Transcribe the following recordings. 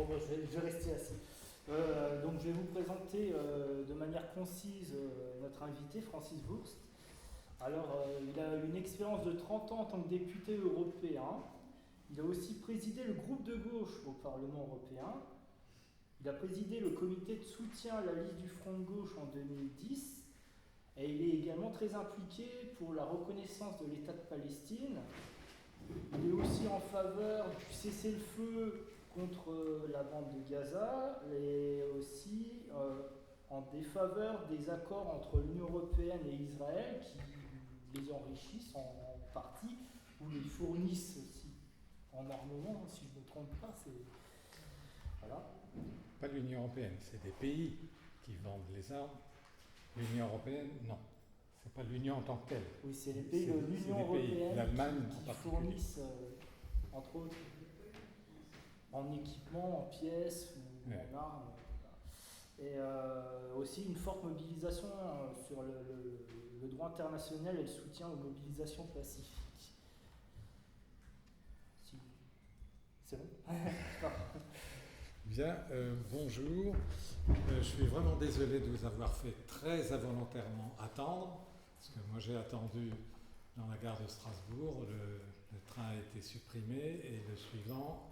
Bon, je vais rester assis. Donc je vais vous présenter de manière concise notre invité, Francis Wurst. Alors, il a une expérience de 30 ans en tant que député européen. Il a aussi présidé le groupe de gauche au Parlement européen. Il a présidé le comité de soutien à la liste du Front de gauche en 2010. Et il est également très impliqué pour la reconnaissance de l'État de Palestine. Il est aussi en faveur du cessez-le-feu contre la bande de Gaza et aussi en défaveur des accords entre l'Union européenne et Israël qui les enrichissent en partie ou les fournissent aussi en armement, si je ne me trompe pas. Voilà. Pas l'Union européenne, c'est des pays qui vendent les armes. L'Union européenne, non. C'est pas l'Union en tant que telle. Oui, c'est les pays de l'Union européenne qui fournissent, entre autres, en équipement, en pièces ou en armes. Et aussi une forte mobilisation sur le droit international et le soutien aux mobilisations pacifiques. Si. C'est bon. Bien, bonjour. Je suis vraiment désolé de vous avoir fait très involontairement attendre, parce que moi j'ai attendu dans la gare de Strasbourg, le train a été supprimé et le suivant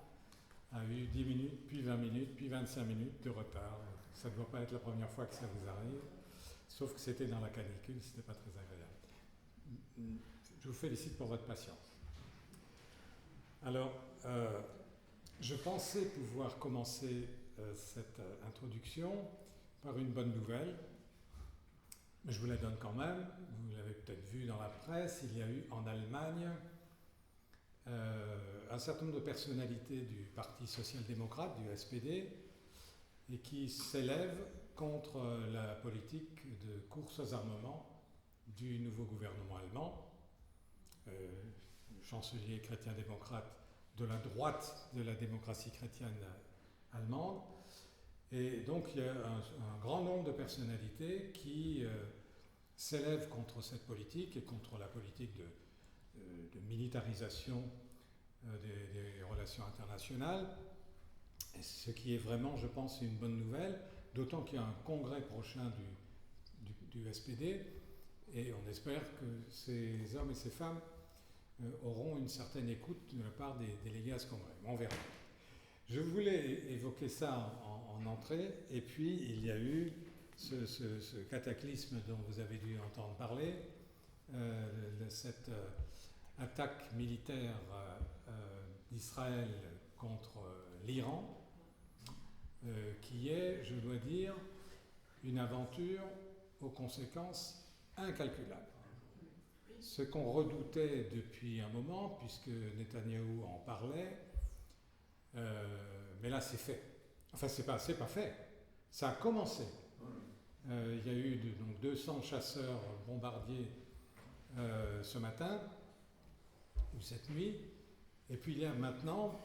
a eu 10 minutes, puis 20 minutes, puis 25 minutes de retard. Ça ne doit pas être la première fois que ça vous arrive, sauf que c'était dans la canicule, c'était pas très agréable. Je vous félicite pour votre patience. Alors, je pensais pouvoir commencer cette introduction par une bonne nouvelle, mais je vous la donne quand même. Vous l'avez peut-être vu dans la presse, il y a eu en Allemagne un certain nombre de personnalités du Parti social-démocrate, du SPD, et qui s'élèvent contre la politique de course aux armements du nouveau gouvernement allemand. Le chancelier chrétien-démocrate de la droite de la démocratie chrétienne allemande. Et donc il y a un grand nombre de personnalités qui s'élèvent contre cette politique et contre la politique de militarisation des relations internationales. Et ce qui est vraiment, je pense, une bonne nouvelle, d'autant qu'il y a un congrès prochain du SPD, et on espère que ces hommes et ces femmes auront une certaine écoute de la part des délégués à ce congrès. On verra. Je voulais évoquer ça en entrée, et puis il y a eu ce cataclysme dont vous avez dû entendre parler, cette attaque militaire d'Israël contre l'Iran, qui est, je dois dire, une aventure aux conséquences incalculables. Ce qu'on redoutait depuis un moment, puisque Netanyahou en parlait, mais là c'est fait. Enfin, c'est pas fait. Ça a commencé. Il y a eu donc 200 chasseurs bombardiers ce matin, ou cette nuit, et puis il y a maintenant,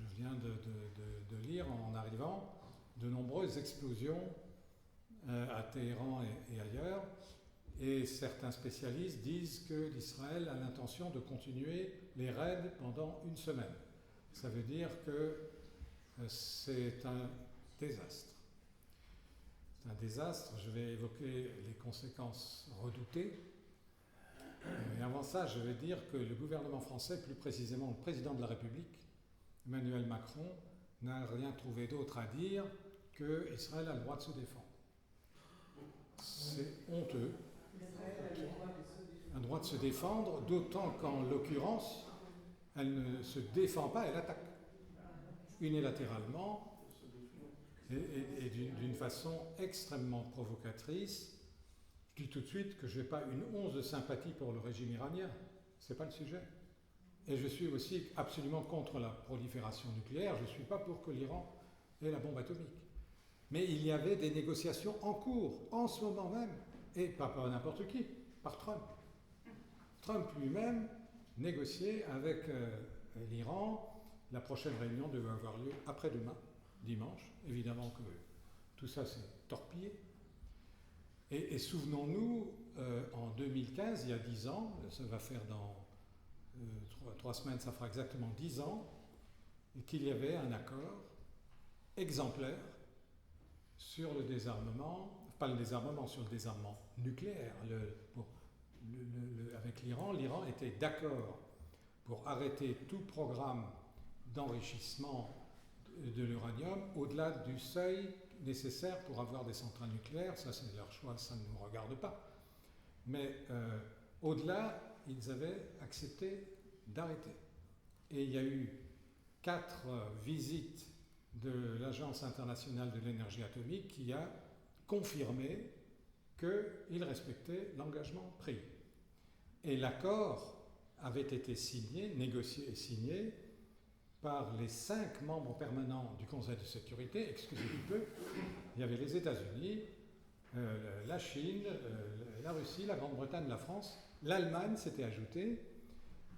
je viens de lire en arrivant, de nombreuses explosions à Téhéran et ailleurs. Et certains spécialistes disent que l'Israël a l'intention de continuer les raids pendant une semaine. Ça veut dire que c'est un désastre. C'est un désastre, je vais évoquer les conséquences redoutées. Et avant ça, je vais dire que le gouvernement français, plus précisément le président de la République, Emmanuel Macron, n'a rien trouvé d'autre à dire qu'Israël a le droit de se défendre. C'est honteux. Un droit de se défendre, d'autant qu'en l'occurrence, elle ne se défend pas, elle attaque unilatéralement et d'une façon extrêmement provocatrice. Je dis tout de suite que je n'ai pas une once de sympathie pour le régime iranien, ce n'est pas le sujet. Et je suis aussi absolument contre la prolifération nucléaire, je ne suis pas pour que l'Iran ait la bombe atomique. Mais il y avait des négociations en cours, en ce moment même, et pas par n'importe qui, par Trump. Trump lui-même négociait avec l'Iran. La prochaine réunion devait avoir lieu après-demain, dimanche. Évidemment que tout ça s'est torpillé. Et souvenons-nous, en 2015, il y a 10 ans, ça va faire dans 3 semaines, ça fera exactement 10 ans, qu'il y avait un accord exemplaire sur le désarmement, pas le désarmement, sur le désarmement nucléaire. Avec l'Iran, l'Iran était d'accord pour arrêter tout programme d'enrichissement de l'uranium au-delà du seuil nécessaire pour avoir des centrales nucléaires. Ça, c'est leur choix, ça ne nous regarde pas. Mais au-delà, ils avaient accepté d'arrêter. Et il y a eu 4 visites de l'Agence internationale de l'énergie atomique qui a confirmé qu'ils respectaient l'engagement pris. Et l'accord avait été signé, négocié et signé par les 5 membres permanents du Conseil de sécurité. Excusez du peu, il y avait les États-Unis, la Chine, la Russie, la Grande-Bretagne, la France, l'Allemagne s'était ajoutée,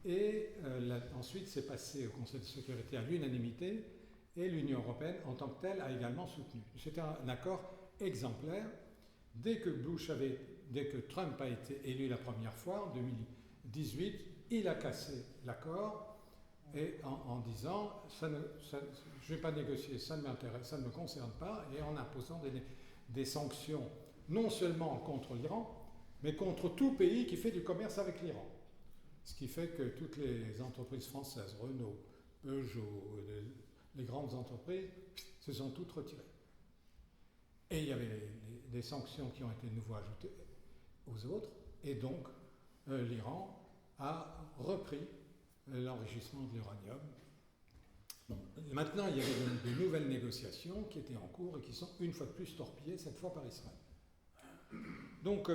et ensuite c'est passé au Conseil de sécurité à l'unanimité, et l'Union européenne en tant que telle a également soutenu. C'était un accord exemplaire. Dès que Trump a été élu la première fois, en 2018, il a cassé l'accord, et en disant je ne vais pas négocier, ça ne m'intéresse, ça ne me concerne pas, et en imposant des sanctions non seulement contre l'Iran, mais contre tout pays qui fait du commerce avec l'Iran. Ce qui fait que toutes les entreprises françaises, Renault, Peugeot, les grandes entreprises, se sont toutes retirées. Et il y avait des sanctions qui ont été de nouveau ajoutées aux autres, et donc l'Iran a repris l'enrichissement de l'uranium. Bon. Maintenant, il y avait de nouvelles négociations qui étaient en cours et qui sont une fois de plus torpillées, cette fois par Israël. Donc,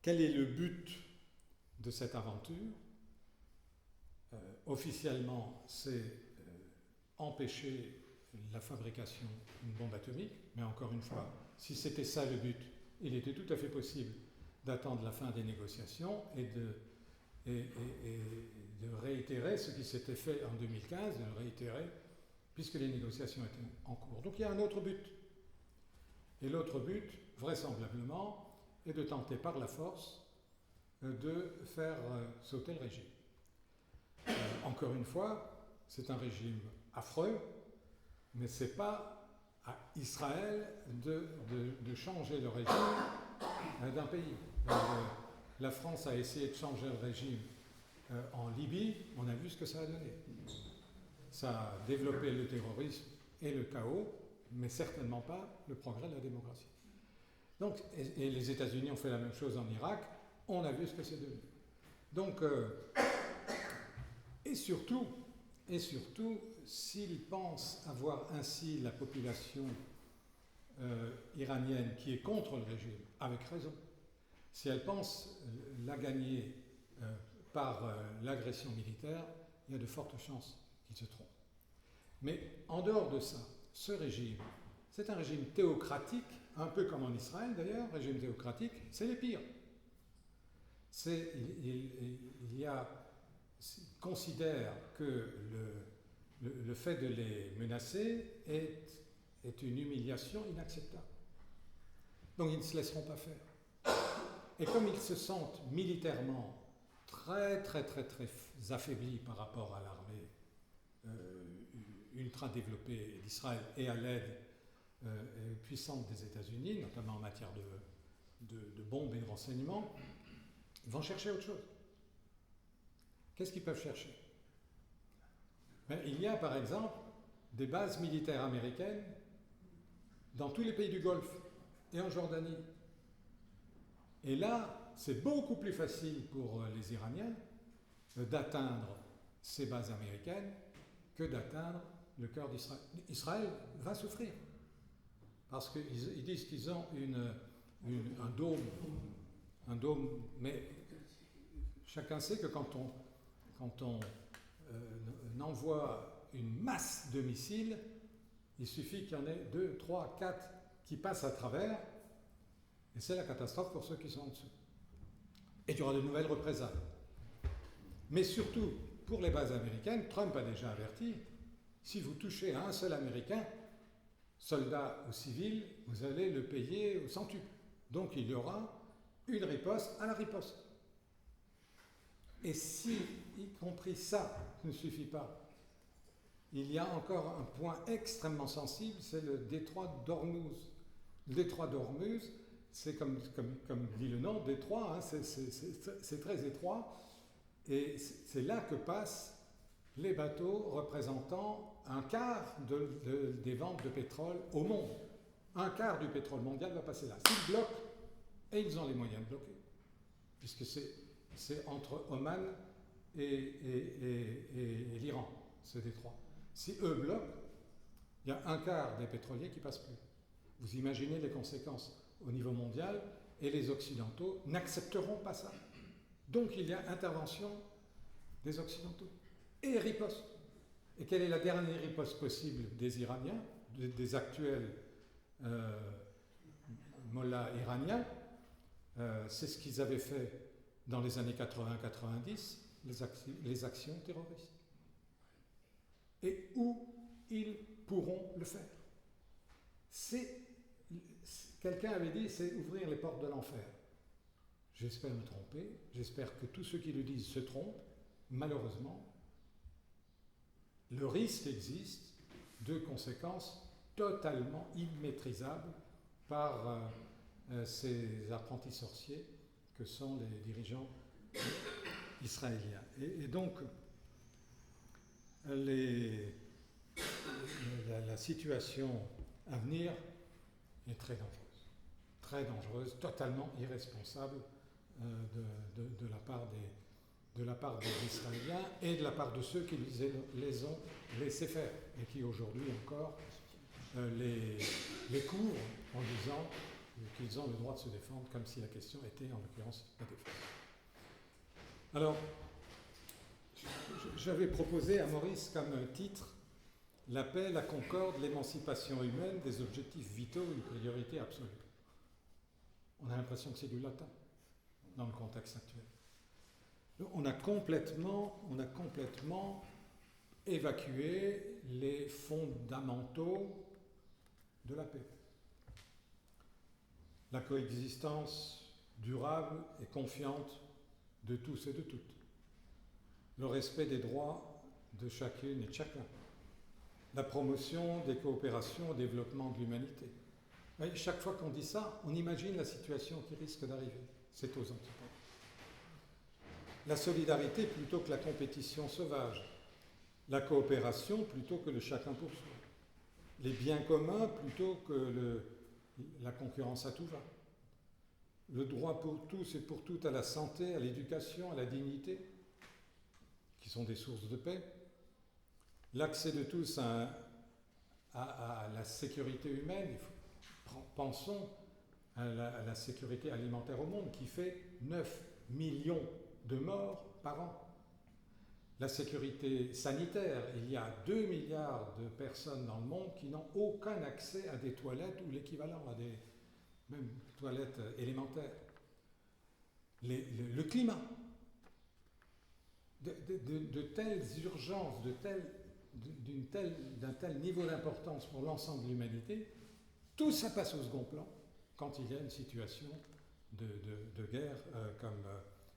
quel est le but de cette aventure? Officiellement, c'est empêcher la fabrication d'une bombe atomique, mais encore une fois, si c'était ça le but, il était tout à fait possible d'attendre la fin des négociations et de réitérer ce qui s'était fait en 2015, de le réitérer, puisque les négociations étaient en cours. Donc il y a un autre but. Et l'autre but, vraisemblablement, est de tenter par la force de faire sauter le régime. Encore une fois, c'est un régime affreux, mais ce n'est pas à Israël de changer le régime d'un pays. La France a essayé de changer le régime en Libye, on a vu ce que ça a donné. Ça a développé le terrorisme et le chaos, mais certainement pas le progrès de la démocratie. Donc, et les États-Unis ont fait la même chose en Irak, on a vu ce que c'est devenu. Donc, et surtout, s'ils pensent avoir ainsi la population iranienne qui est contre le régime, avec raison, si elle pense la gagner par l'agression militaire, il y a de fortes chances qu'ils se trompent. Mais en dehors de ça, ce régime, c'est un régime théocratique, un peu comme en Israël d'ailleurs, régime théocratique, c'est les pires. Il considère que le fait de les menacer est une humiliation inacceptable. Donc ils ne se laisseront pas faire. Et comme ils se sentent militairement très affaiblis par rapport à l'armée ultra développée d'Israël et à l'aide puissante des États-Unis, notamment en matière de bombes et de renseignements, ils vont chercher autre chose. Qu'est-ce qu'ils peuvent chercher? Il y a par exemple des bases militaires américaines dans tous les pays du Golfe et en Jordanie. Et là, c'est beaucoup plus facile pour les Iraniens d'atteindre ces bases américaines que d'atteindre le cœur d'Israël. Israël va souffrir parce qu'ils disent qu'ils ont un dôme, mais chacun sait que quand on envoie une masse de missiles, il suffit qu'il y en ait 2, 3, 4 qui passent à travers, et c'est la catastrophe pour ceux qui sont en dessous. Et il y aura de nouvelles représailles. Mais surtout, pour les bases américaines, Trump a déjà averti, si vous touchez à un seul Américain, soldat ou civil, vous allez le payer au centuple. Donc il y aura une riposte à la riposte. Et si, y compris ça, ne suffit pas, il y a encore un point extrêmement sensible, c'est le détroit d'Ormuz. Le détroit d'Ormuz, c'est comme dit le nom, détroit, hein, c'est très étroit, et c'est là que passent les bateaux représentant un quart des ventes de pétrole au monde. Un quart du pétrole mondial va passer là. S'ils bloquent, et ils ont les moyens de bloquer, puisque c'est entre Oman et l'Iran, ce détroit. Si eux bloquent, il y a un quart des pétroliers qui ne passent plus. Vous imaginez les conséquences au niveau mondial, et les Occidentaux n'accepteront pas ça. Donc il y a intervention des Occidentaux et riposte. Et quelle est la dernière riposte possible des Iraniens, des actuels mollahs iraniens? C'est ce qu'ils avaient fait dans les années 80-90, les actions terroristes. Et où ils pourront le faire? Quelqu'un avait dit, c'est ouvrir les portes de l'enfer. J'espère me tromper, j'espère que tous ceux qui le disent se trompent. Malheureusement, le risque existe de conséquences totalement immaîtrisables par ces apprentis sorciers que sont les dirigeants israéliens. Et donc, la situation à venir est très dangereuse, totalement irresponsable de la part des Israéliens et de la part de ceux qui les ont laissés faire et qui aujourd'hui encore les couvrent en disant qu'ils ont le droit de se défendre, comme si la question était en l'occurrence la défense. Alors, j'avais proposé à Maurice comme titre « La paix, la concorde, l'émancipation humaine, des objectifs vitaux, une priorité absolue ». On a l'impression que c'est du latin dans le contexte actuel. On a complètement évacué les fondamentaux de la paix. La coexistence durable et confiante de tous et de toutes. Le respect des droits de chacune et de chacun. La promotion des coopérations au développement de l'humanité. Et chaque fois qu'on dit ça, on imagine la situation qui risque d'arriver. C'est aux antipodes. La solidarité plutôt que la compétition sauvage. La coopération plutôt que le chacun pour soi. Les biens communs plutôt que la concurrence à tout va. Le droit pour tous et pour toutes à la santé, à l'éducation, à la dignité, qui sont des sources de paix. L'accès de tous à la sécurité humaine. Pensons à la sécurité alimentaire au monde, qui fait 9 millions de morts par an. La sécurité sanitaire, il y a 2 milliards de personnes dans le monde qui n'ont aucun accès à des toilettes ou l'équivalent, à des même toilettes élémentaires. Le climat, de telles urgences, d'un tel niveau d'importance pour l'ensemble de l'humanité, tout ça passe au second plan quand il y a une situation de guerre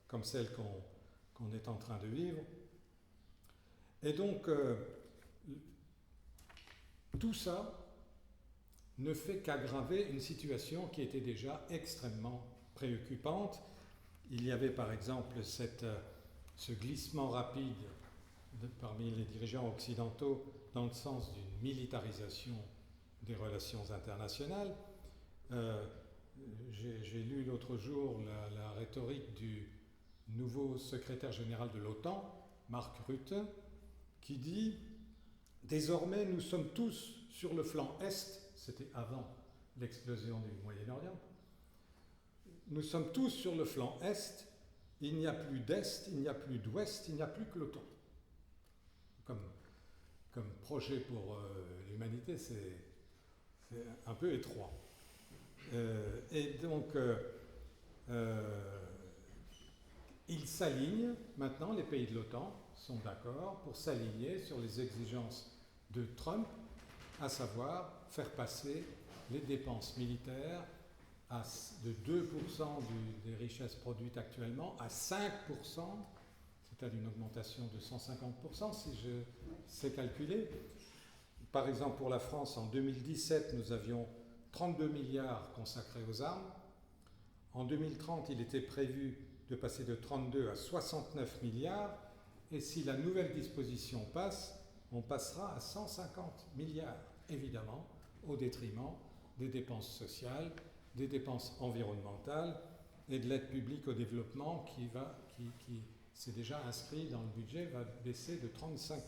comme celle qu'on est en train de vivre. Et donc, tout ça ne fait qu'aggraver une situation qui était déjà extrêmement préoccupante. Il y avait par exemple ce glissement rapide parmi les dirigeants occidentaux dans le sens d'une militarisation des relations internationales. J'ai lu l'autre jour la rhétorique du nouveau secrétaire général de l'OTAN, Mark Rutte, qui dit « Désormais, nous sommes tous sur le flanc Est », c'était avant l'explosion du Moyen-Orient, « nous sommes tous sur le flanc Est, il n'y a plus d'Est, il n'y a plus d'Ouest, il n'y a plus que l'OTAN. » Comme projet pour l'humanité, c'est un peu étroit. Et donc, ils s'alignent, maintenant, les pays de l'OTAN sont d'accord pour s'aligner sur les exigences de Trump, à savoir faire passer les dépenses militaires de 2% des richesses produites actuellement à 5%, peut-être une augmentation de 150% si je sais calculer. Par exemple, pour la France, en 2017, nous avions 32 milliards consacrés aux armes. En 2030, il était prévu de passer de 32 à 69 milliards. Et si la nouvelle disposition passe, on passera à 150 milliards, évidemment, au détriment des dépenses sociales, des dépenses environnementales et de l'aide publique au développement qui c'est déjà inscrit dans le budget, va baisser de 35%.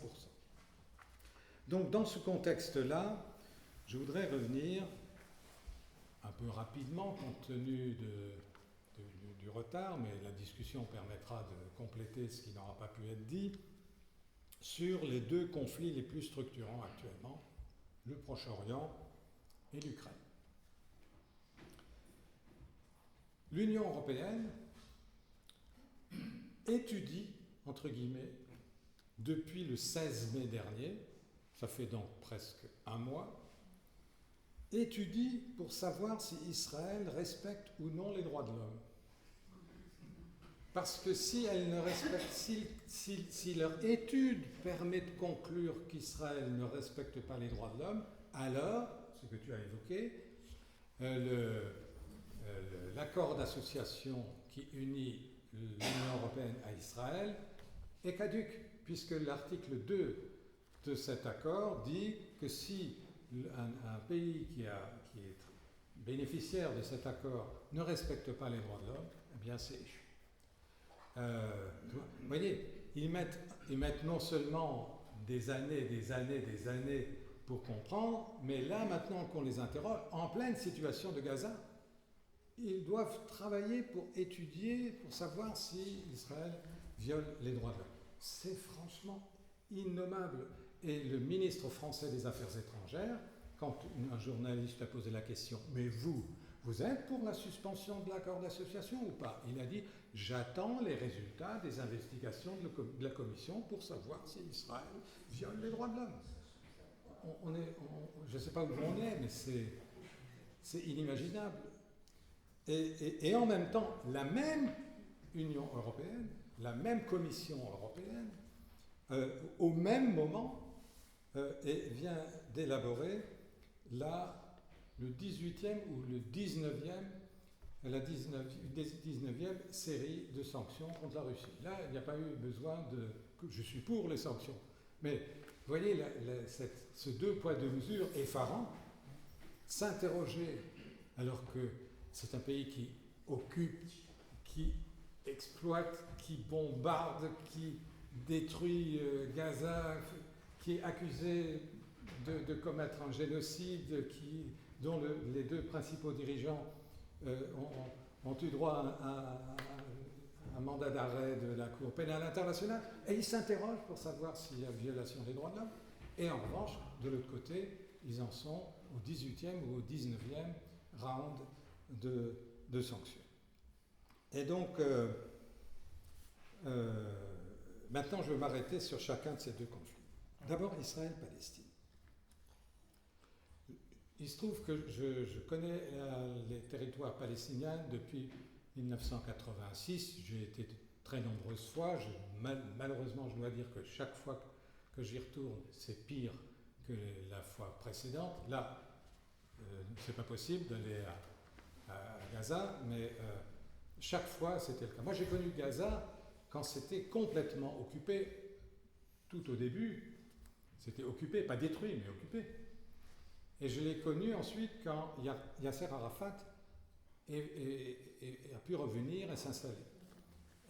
Donc dans ce contexte-là, je voudrais revenir un peu rapidement, compte tenu du retard, mais la discussion permettra de compléter ce qui n'aura pas pu être dit, sur les deux conflits les plus structurants actuellement, le Proche-Orient et l'Ukraine. L'Union européenne étudie, entre guillemets, depuis le 16 mai dernier, ça fait donc presque un mois, étudie pour savoir si Israël respecte ou non les droits de l'homme. Parce que si elle ne respecte, si leur étude permet de conclure qu'Israël ne respecte pas les droits de l'homme, alors, ce que tu as évoqué, l'accord d'association qui unit l'Union européenne à Israël est caduc, puisque l'article 2 de cet accord dit que si un pays qui est bénéficiaire de cet accord ne respecte pas les droits de l'homme, eh bien c'est échu. Vous voyez, ils mettent non seulement des années pour comprendre, mais là maintenant qu'on les interroge, en pleine situation de Gaza, ils doivent travailler pour étudier, pour savoir si Israël viole les droits de l'homme. C'est franchement innommable. Et le ministre français des Affaires étrangères, quand un journaliste a posé la question « Mais vous êtes pour la suspension de l'accord d'association ou pas ?» Il a dit « J'attends les résultats des investigations de la Commission pour savoir si Israël viole les droits de l'homme. » Je ne sais pas où on est, mais c'est inimaginable. Et en même temps, la même Union européenne, la même Commission européenne, au même moment, vient d'élaborer le 18e ou le 19e, 19e série de sanctions contre la Russie. Là, il n'y a pas eu besoin je suis pour les sanctions. Mais vous voyez, ce deux poids, deux mesures effarant, s'interroger alors que c'est un pays qui occupe, qui exploite, qui bombarde, qui détruit Gaza, qui est accusé de commettre un génocide, dont les deux principaux dirigeants ont eu droit à un mandat d'arrêt de la Cour pénale internationale, et ils s'interrogent pour savoir s'il y a violation des droits de l'homme. Et en revanche, de l'autre côté, ils en sont au 18e ou au 19e round de sanctions. Et donc, maintenant, je vais m'arrêter sur chacun de ces deux conflits. D'abord, Israël-Palestine. Il se trouve que je connais les territoires palestiniens depuis 1986. J'ai été très nombreuses fois. Malheureusement, je dois dire que chaque fois que j'y retourne, c'est pire que la fois précédente. Là, c'est pas possible d'aller à Gaza, mais chaque fois, c'était le cas. Moi, j'ai connu Gaza quand c'était complètement occupé. Tout au début, c'était occupé, pas détruit, mais occupé. Et je l'ai connu ensuite quand Yasser Arafat a pu revenir et s'installer.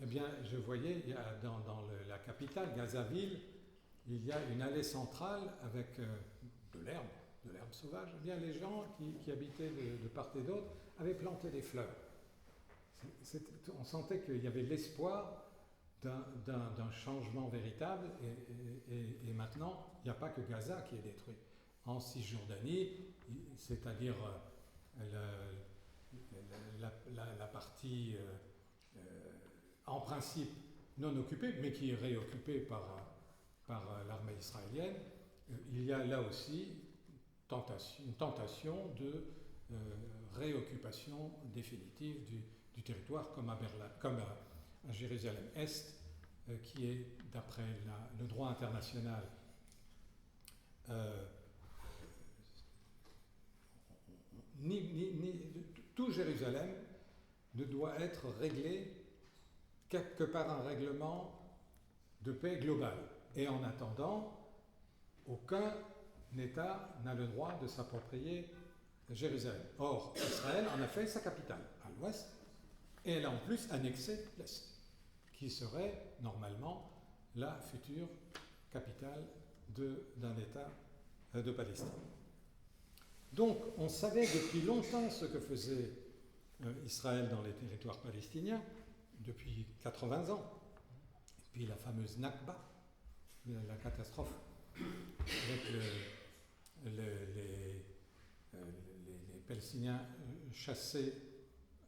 Eh bien, je voyais, dans la capitale, Gazaville, il y a une allée centrale avec de l'herbe sauvage. Eh bien, les gens qui habitaient de part et d'autre avaient planté des fleurs. On sentait qu'il y avait l'espoir d'un changement véritable, et maintenant, il n'y a pas que Gaza qui est détruit. En Cisjordanie, c'est-à-dire la partie en principe non occupée, mais qui est réoccupée par l'armée israélienne, il y a là aussi une tentation de réoccupation définitive du territoire, comme à Jérusalem-Est, qui est, d'après le droit international, tout Jérusalem ne doit être réglé que par un règlement de paix global. Et en attendant, aucun État n'a le droit de s'approprier Jérusalem. Or, Israël en a fait sa capitale, à l'ouest, et elle a en plus annexé l'est, qui serait normalement la future capitale d'un État de Palestine. Donc, on savait depuis longtemps ce que faisait Israël dans les territoires palestiniens, depuis 80 ans. Et puis la fameuse Nakba, la catastrophe avec les Palestiniens chassés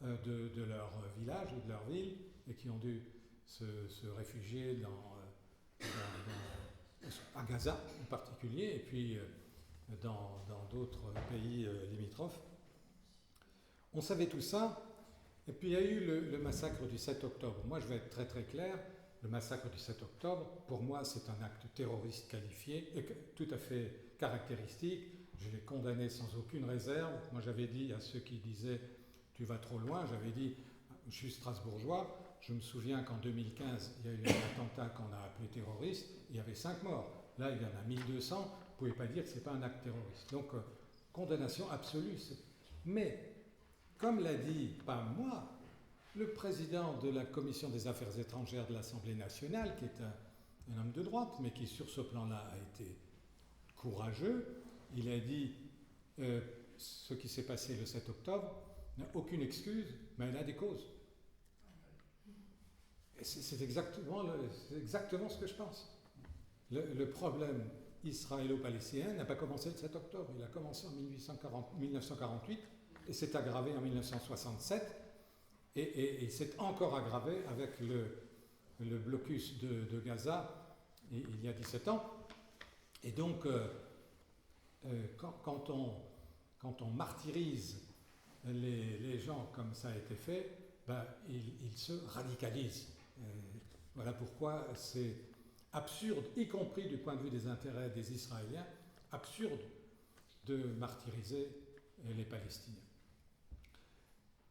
de leur village ou de leur ville et qui ont dû se réfugier à Gaza en particulier, et puis dans d'autres pays limitrophes. On savait tout ça, et puis il y a eu le massacre du 7 octobre. Moi, je vais être très très clair, le massacre du 7 octobre, pour moi, c'est un acte terroriste qualifié, et tout à fait caractéristique. Je l'ai condamné sans aucune réserve. Moi, j'avais dit à ceux qui disaient « tu vas trop loin », j'avais dit « je suis strasbourgeois ». Je me souviens qu'en 2015, il y a eu un attentat qu'on a appelé terroriste, il y avait 5 morts. Là, il y en a 1200, vous ne pouvez pas dire que ce n'est pas un acte terroriste. Donc, condamnation absolue. Mais, comme l'a dit, pas moi, le président de la Commission des Affaires étrangères de l'Assemblée nationale, qui est un homme de droite, mais qui sur ce plan-là a été courageux, il a dit ce qui s'est passé le 7 octobre n'a aucune excuse, mais elle a des causes. Et c'est exactement ce que je pense. Le problème israélo-palestinien n'a pas commencé le 7 octobre, il a commencé en 1948 et s'est aggravé en 1967 et il s'est encore aggravé avec le blocus de Gaza il y a 17 ans. Et donc, quand on martyrise les gens comme ça a été fait, ben, ils se radicalisent. Voilà pourquoi c'est absurde, y compris du point de vue des intérêts des Israéliens, absurde de martyriser les Palestiniens.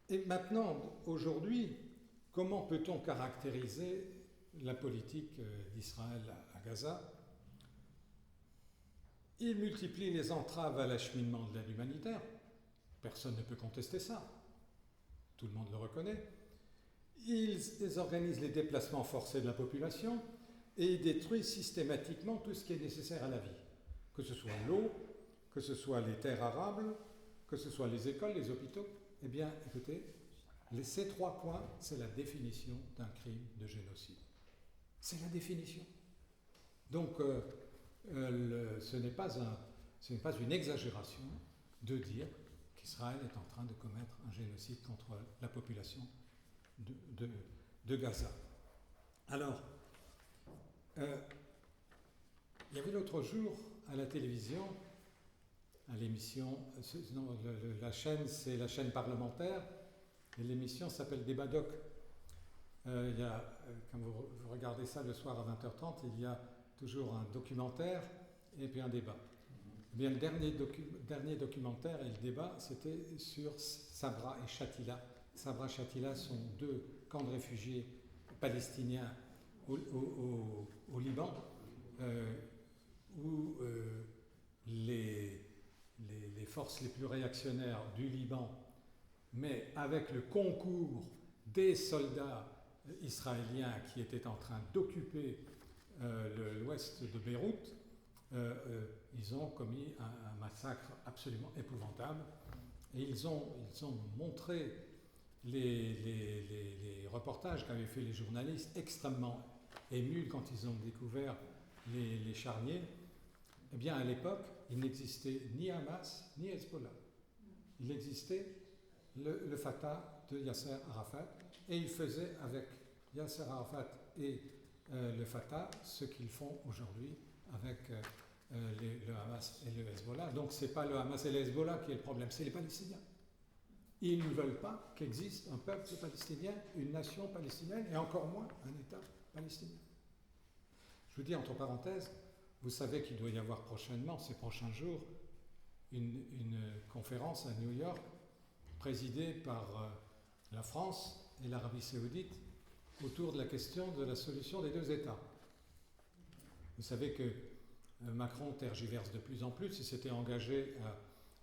Et maintenant, aujourd'hui, comment peut-on caractériser la politique d'Israël à Gaza ? Il multiplie les entraves à l'acheminement de l'aide humanitaire. Personne ne peut contester ça. Tout le monde le reconnaît. Ils organisent les déplacements forcés de la population et ils détruisent systématiquement tout ce qui est nécessaire à la vie. Que ce soit l'eau, que ce soit les terres arables, que ce soit les écoles, les hôpitaux. Eh bien, écoutez, ces 3 points, c'est la définition d'un crime de génocide. C'est la définition. Donc, ce n'est pas une exagération de dire qu'Israël est en train de commettre un génocide contre la population de Gaza. Alors, il y avait l'autre jour à la télévision, à l'émission, la chaîne, c'est la chaîne parlementaire, et l'émission s'appelle Débat Doc. Quand vous regardez ça le soir à 20h30, il y a toujours un documentaire et puis un débat. Eh bien, le dernier documentaire et le débat, c'était sur Sabra et Shatila. Sabra et Shatila sont 2 camps de réfugiés palestiniens au Liban, où les forces les plus réactionnaires du Liban, mais avec le concours des soldats israéliens qui étaient en train d'occuper l'ouest de Beyrouth, ils ont commis un massacre absolument épouvantable. Et ils ont montré les reportages qu'avaient fait les journalistes, extrêmement émus quand ils ont découvert les charniers. Eh bien, à l'époque, il n'existait ni Hamas, ni Hezbollah. Il existait le Fatah de Yasser Arafat, et ils faisaient avec Yasser Arafat et le Fatah ce qu'ils font aujourd'hui avec le Hamas et le Hezbollah. Donc ce n'est pas le Hamas et le Hezbollah qui est le problème, c'est les Palestiniens. Ils ne veulent pas qu'existe un peuple palestinien, une nation palestinienne, et encore moins un État palestinien. Je vous dis entre parenthèses, vous savez qu'il doit y avoir prochainement, ces prochains jours, une conférence à New York présidée par la France et l'Arabie Saoudite autour de la question de la solution des deux États. Vous savez que Macron tergiverse de plus en plus, il s'était engagé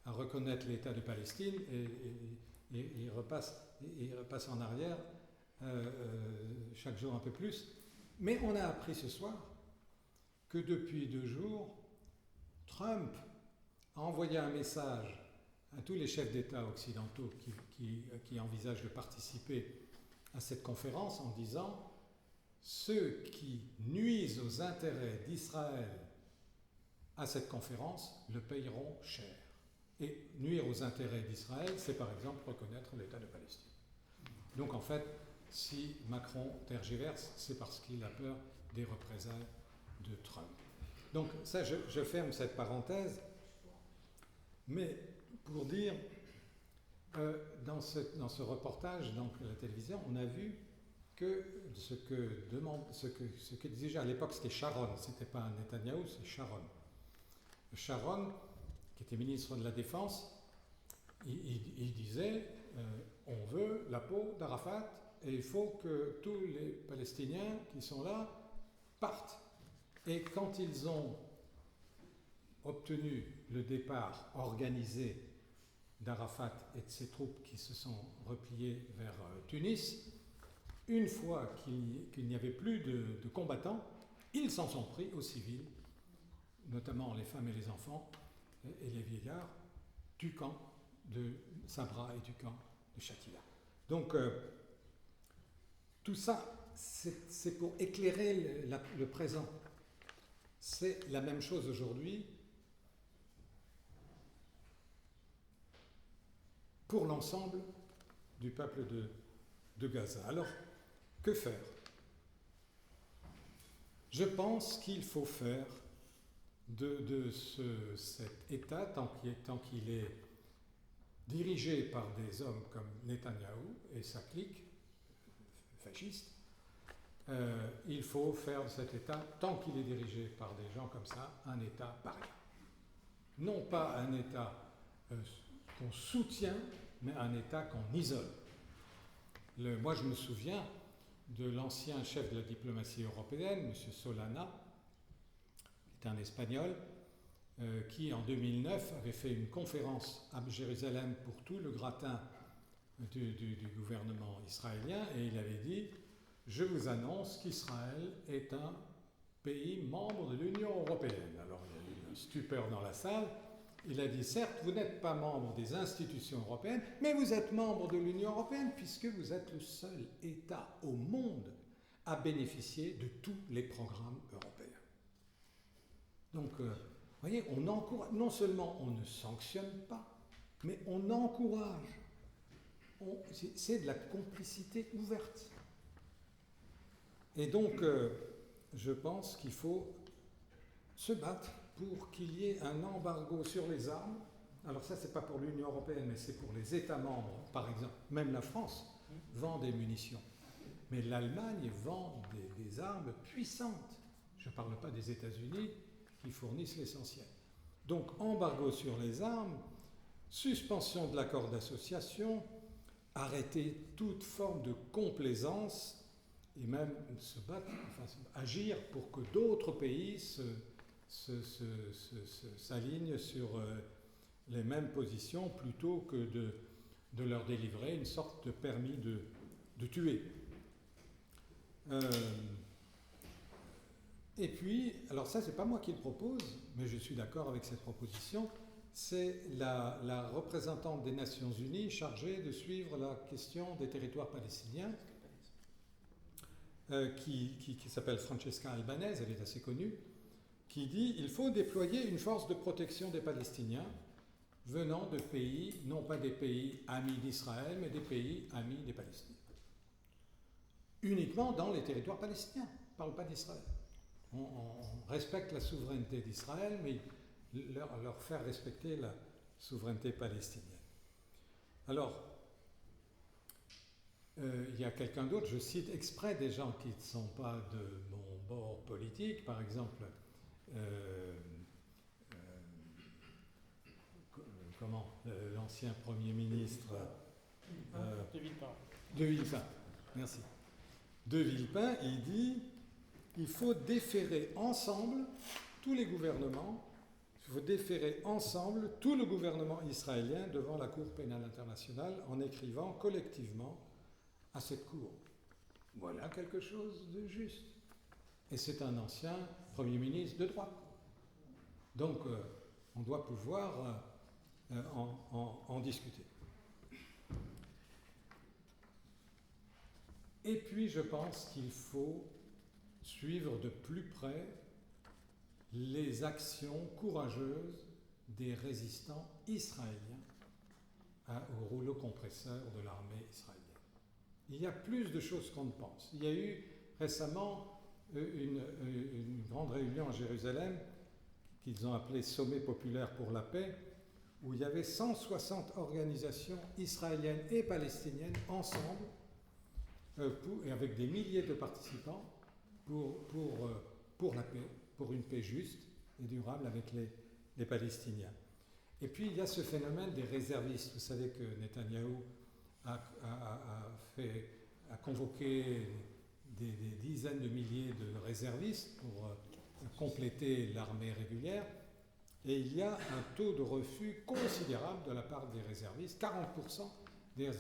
à reconnaître l'État de Palestine et il repasse en arrière chaque jour un peu plus. Mais on a appris ce soir que depuis 2 jours, Trump a envoyé un message à tous les chefs d'État occidentaux qui envisagent de participer à cette conférence en disant « Ceux qui nuisent aux intérêts d'Israël à cette conférence le payeront cher. » Et nuire aux intérêts d'Israël, c'est par exemple reconnaître l'État de Palestine. Donc en fait, si Macron tergiverse, c'est parce qu'il a peur des représailles de Trump. Donc ça, je ferme cette parenthèse, mais pour dire, dans ce reportage, donc à la télévision, on a vu que ce que disait à l'époque, c'était Sharon, c'était pas un Netanyahou, c'est Sharon. Sharon, qui était ministre de la Défense, il disait on veut la peau d'Arafat et il faut que tous les Palestiniens qui sont là partent. Et quand ils ont obtenu le départ organisé d'Arafat et de ses troupes qui se sont repliées vers Tunis, une fois qu'il n'y avait plus de combattants, ils s'en sont pris aux civils, notamment les femmes et les enfants et les vieillards du camp de Sabra et du camp de Shatila. Donc tout ça, c'est pour éclairer le présent. C'est la même chose aujourd'hui pour l'ensemble du peuple de Gaza. Alors, que faire? Je pense qu'il faut faire de cet État, tant qu'il est dirigé par des hommes comme Netanyahou et sa clique fasciste, il faut faire de cet État, tant qu'il est dirigé par des gens comme ça, un État paria. Non pas un État qu'on soutient, mais un État qu'on isole. Moi, je me souviens de l'ancien chef de la diplomatie européenne, M. Solana, qui est un Espagnol, qui en 2009 avait fait une conférence à Jérusalem pour tout le gratin du gouvernement israélien, et il avait dit « Je vous annonce qu'Israël est un pays membre de l'Union européenne ». Alors il y a eu une stupeur dans la salle. Il a dit « Certes, vous n'êtes pas membre des institutions européennes, mais vous êtes membre de l'Union européenne puisque vous êtes le seul État au monde à bénéficier de tous les programmes européens. » Donc, vous voyez, on encourage, non seulement on ne sanctionne pas, mais on encourage. C'est de la complicité ouverte. Et donc, je pense qu'il faut se battre pour qu'il y ait un embargo sur les armes. Alors ça, c'est pas pour l'Union européenne, mais c'est pour les États membres. Par exemple, même la France vend des munitions. Mais l'Allemagne vend des armes puissantes. Je ne parle pas des États-Unis qui fournissent l'essentiel. Donc, embargo sur les armes, suspension de l'accord d'association, arrêter toute forme de complaisance et même se battre, agir pour que d'autres pays s'alignent sur les mêmes positions plutôt que de leur délivrer une sorte de permis de tuer. Et puis, alors ça c'est pas moi qui le propose, mais je suis d'accord avec cette proposition, c'est la représentante des Nations Unies chargée de suivre la question des territoires palestiniens, qui s'appelle Francesca Albanese, elle est assez connue, qui dit il faut déployer une force de protection des Palestiniens venant de pays, non pas des pays amis d'Israël, mais des pays amis des Palestiniens. Uniquement dans les territoires palestiniens, on ne parle pas d'Israël. On respecte la souveraineté d'Israël, mais leur faire respecter la souveraineté palestinienne. Alors, il y a quelqu'un d'autre, je cite exprès des gens qui ne sont pas de mon bord politique, par exemple, l'ancien Premier ministre de Villepin, merci. De Villepin, il dit il faut déférer ensemble tous les gouvernements, il faut déférer ensemble tout le gouvernement israélien devant la Cour pénale internationale en écrivant collectivement à cette Cour. Voilà quelque chose de juste. Et c'est un ancien Premier ministre de droite. Donc, on doit pouvoir en discuter. Et puis, je pense qu'il faut suivre de plus près les actions courageuses des résistants israéliens au rouleau compresseur de l'armée israélienne. Il y a plus de choses qu'on ne pense. Il y a eu récemment une grande réunion à Jérusalem qu'ils ont appelée Sommet populaire pour la paix, où il y avait 160 organisations israéliennes et palestiniennes ensemble, et avec des milliers de participants, pour la paix, pour une paix juste et durable avec les Palestiniens. Et puis il y a ce phénomène des réservistes. Vous savez que Netanyahou a convoqué des dizaines de milliers de réservistes pour compléter l'armée régulière. Et il y a un taux de refus considérable de la part des réservistes. 40% des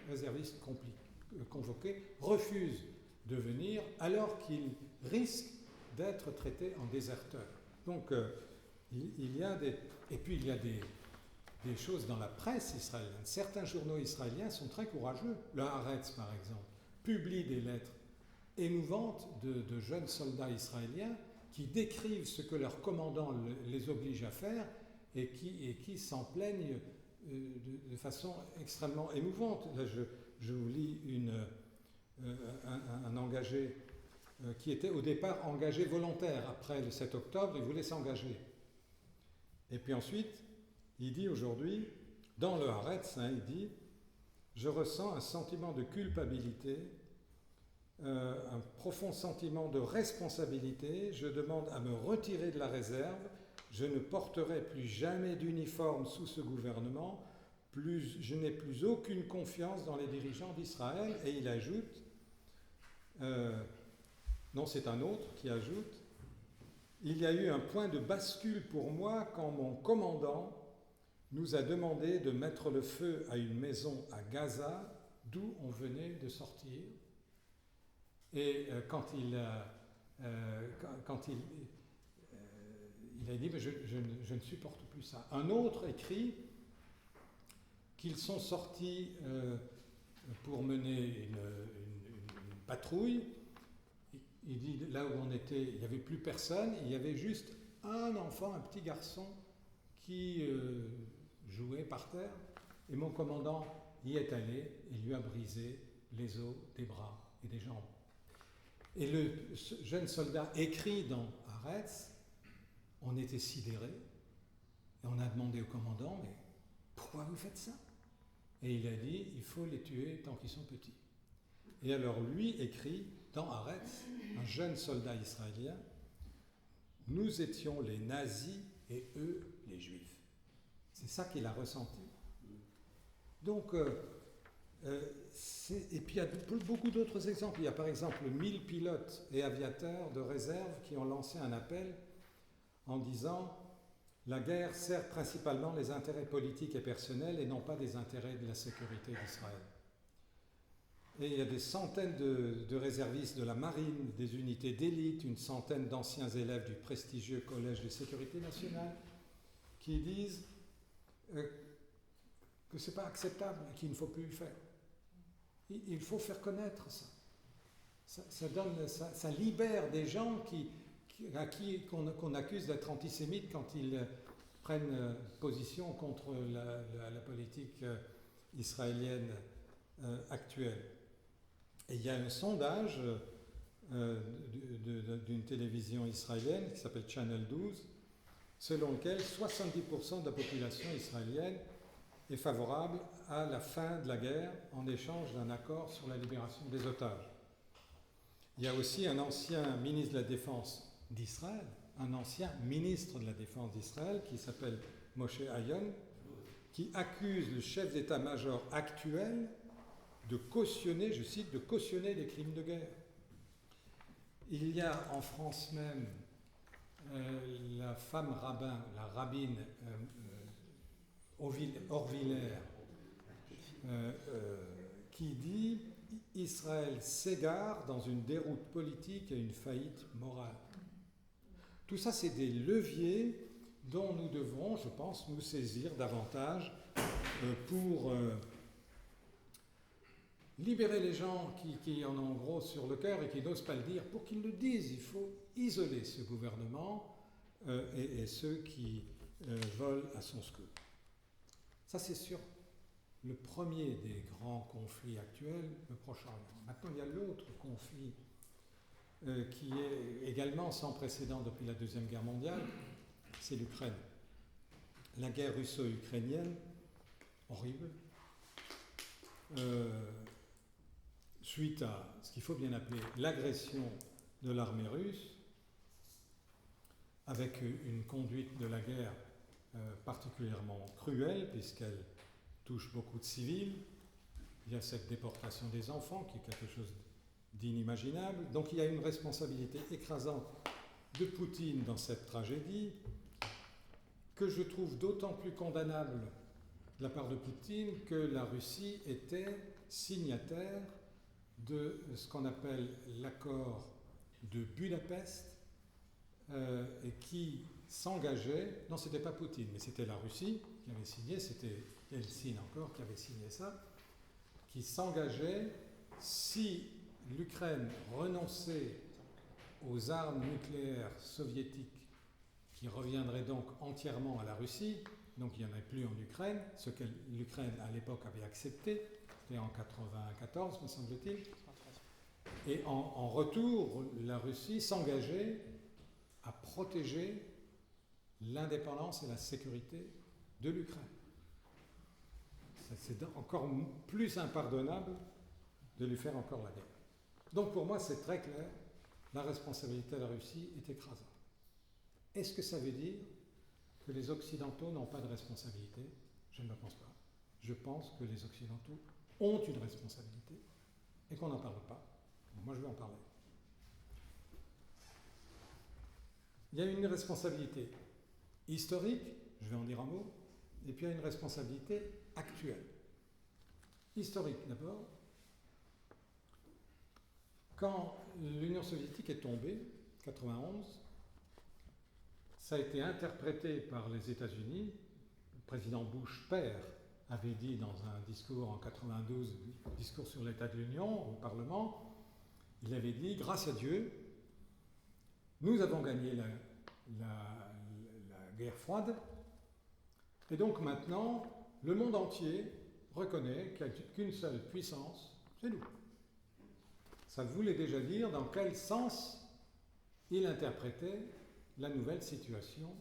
réservistes convoqués refusent de venir alors qu'ils risquent d'être traités en déserteurs. Donc il y a des... Et puis il y a des choses dans la presse israélienne. Certains journaux israéliens sont très courageux. Le Haaretz, par exemple, publie des lettres émouvantes de jeunes soldats israéliens qui décrivent ce que leur commandant les oblige à faire et qui s'en plaignent de façon extrêmement émouvante. Là, je vous lis un engagé qui était au départ engagé volontaire. Après le 7 octobre, il voulait s'engager. Et puis ensuite, il dit aujourd'hui, dans le Haaretz, il dit « Je ressens un sentiment de culpabilité, un profond sentiment de responsabilité. Je demande à me retirer de la réserve. Je ne porterai plus jamais d'uniforme sous ce gouvernement. Je n'ai plus aucune confiance dans les dirigeants d'Israël. » Et il ajoute, non, c'est un autre qui ajoute, « Il y a eu un point de bascule pour moi quand mon commandant nous a demandé de mettre le feu à une maison à Gaza, d'où on venait de sortir. Et quand il a dit, mais je ne supporte plus ça. » Un autre écrit qu'ils sont sortis pour mener une patrouille. Il dit, là où on était, il n'y avait plus personne, il y avait juste un enfant, un petit garçon qui jouait par terre, et mon commandant y est allé et lui a brisé les os des bras et des jambes. Et le jeune soldat écrit dans Haaretz, on était sidérés, et on a demandé au commandant, mais pourquoi vous faites ça? Et il a dit, il faut les tuer tant qu'ils sont petits. Et alors lui écrit dans Haaretz, un jeune soldat israélien, nous étions les nazis et eux les juifs. C'est ça qu'il a ressenti. Donc, et puis il y a beaucoup d'autres exemples. Il y a par exemple 1000 pilotes et aviateurs de réserve qui ont lancé un appel en disant la guerre sert principalement les intérêts politiques et personnels et non pas des intérêts de la sécurité d'Israël. Et il y a des centaines de réservistes de la marine, des unités d'élite, une centaine d'anciens élèves du prestigieux Collège de sécurité nationale qui disent que ce n'est pas acceptable et qu'il ne faut plus le faire. Il faut faire connaître ça. Ça libère des gens qu'on accuse d'être antisémites quand ils prennent position contre la politique israélienne actuelle. Et il y a un sondage d'une télévision israélienne qui s'appelle Channel 12, selon lequel 70% de la population israélienne est favorable à la fin de la guerre en échange d'un accord sur la libération des otages. Il y a aussi un ancien ministre de la Défense d'Israël, un ancien ministre de la Défense d'Israël qui s'appelle Moshe Ayon, qui accuse le chef d'état-major actuel de cautionner, je cite, de cautionner les crimes de guerre. Il y a en France même la femme rabbin, la rabbine Orviller, qui dit « Israël s'égare dans une déroute politique et une faillite morale ». Tout ça, c'est des leviers dont nous devrons, je pense, nous saisir davantage pour libérer les gens qui en ont gros sur le cœur et qui n'osent pas le dire, pour qu'ils le disent. Il faut isoler ce gouvernement et ceux qui volent à son scoop. Ça, c'est sûr. Le premier des grands conflits actuels, le Proche-Orient. Maintenant, il y a l'autre conflit qui est également sans précédent depuis la Deuxième Guerre mondiale, c'est l'Ukraine. La guerre russo-ukrainienne, horrible, suite à ce qu'il faut bien appeler l'agression de l'armée russe, avec une conduite de la guerre particulièrement cruelle, puisqu'elle touche beaucoup de civils. Il y a cette déportation des enfants, qui est quelque chose d'inimaginable. Donc il y a une responsabilité écrasante de Poutine dans cette tragédie, que je trouve d'autant plus condamnable de la part de Poutine que la Russie était signataire de ce qu'on appelle l'accord de Budapest et qui s'engageait, non, c'était pas Poutine, mais c'était la Russie qui avait signé, c'était Helsinki encore qui avait signé ça, qui s'engageait, si l'Ukraine renonçait aux armes nucléaires soviétiques qui reviendraient donc entièrement à la Russie, donc il n'y en avait plus en Ukraine, ce que l'Ukraine à l'époque avait accepté, c'était en 1994 me semble-t-il, et en retour la Russie s'engageait à protéger l'indépendance et la sécurité de l'Ukraine. C'est encore plus impardonnable de lui faire encore la guerre. Donc pour moi c'est très clair, la responsabilité de la Russie est écrasante. Est-ce que ça veut dire que les Occidentaux n'ont pas de responsabilité? Je ne le pense pas. Je pense que les Occidentaux ont une responsabilité et qu'on n'en parle pas. Moi je vais en parler. Il y a une responsabilité historique, je vais en dire un mot, et puis il y a une responsabilité actuelle. Historique d'abord. Quand l'Union soviétique est tombée, 1991, ça a été interprété par les États-Unis. Le président Bush père avait dit dans un discours en 1992, discours sur l'état de l'Union au Parlement, il avait dit, grâce à Dieu, nous avons gagné la guerre froide, et donc maintenant, le monde entier reconnaît qu'il n'y a qu'une seule puissance, c'est nous. Ça voulait déjà dire dans quel sens il interprétait la nouvelle situation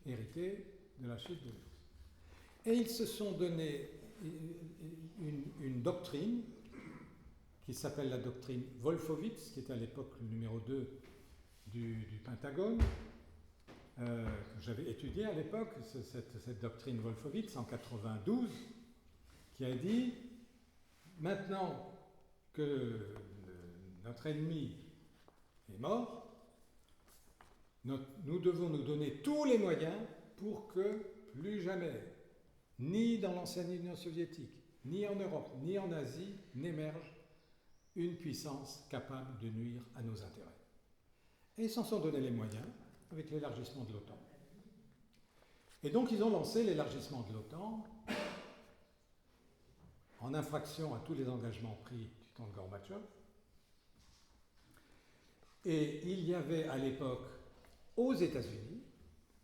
héritée de la chute de l'URSS. Et ils se sont donné une doctrine qui s'appelle la doctrine Wolfowitz, qui était à l'époque le numéro 2 du Pentagone, que j'avais étudié à l'époque, cette doctrine Wolfowitz en 1992, qui a dit, maintenant que notre ennemi est mort, nous devons nous donner tous les moyens pour que plus jamais, ni dans l'ancienne Union soviétique, ni en Europe, ni en Asie, n'émerge une puissance capable de nuire à nos intérêts. Et ils s'en sont donné les moyens avec l'élargissement de l'OTAN. Et donc ils ont lancé l'élargissement de l'OTAN en infraction à tous les engagements pris du temps de Gorbatchev. Et il y avait à l'époque, aux États-Unis,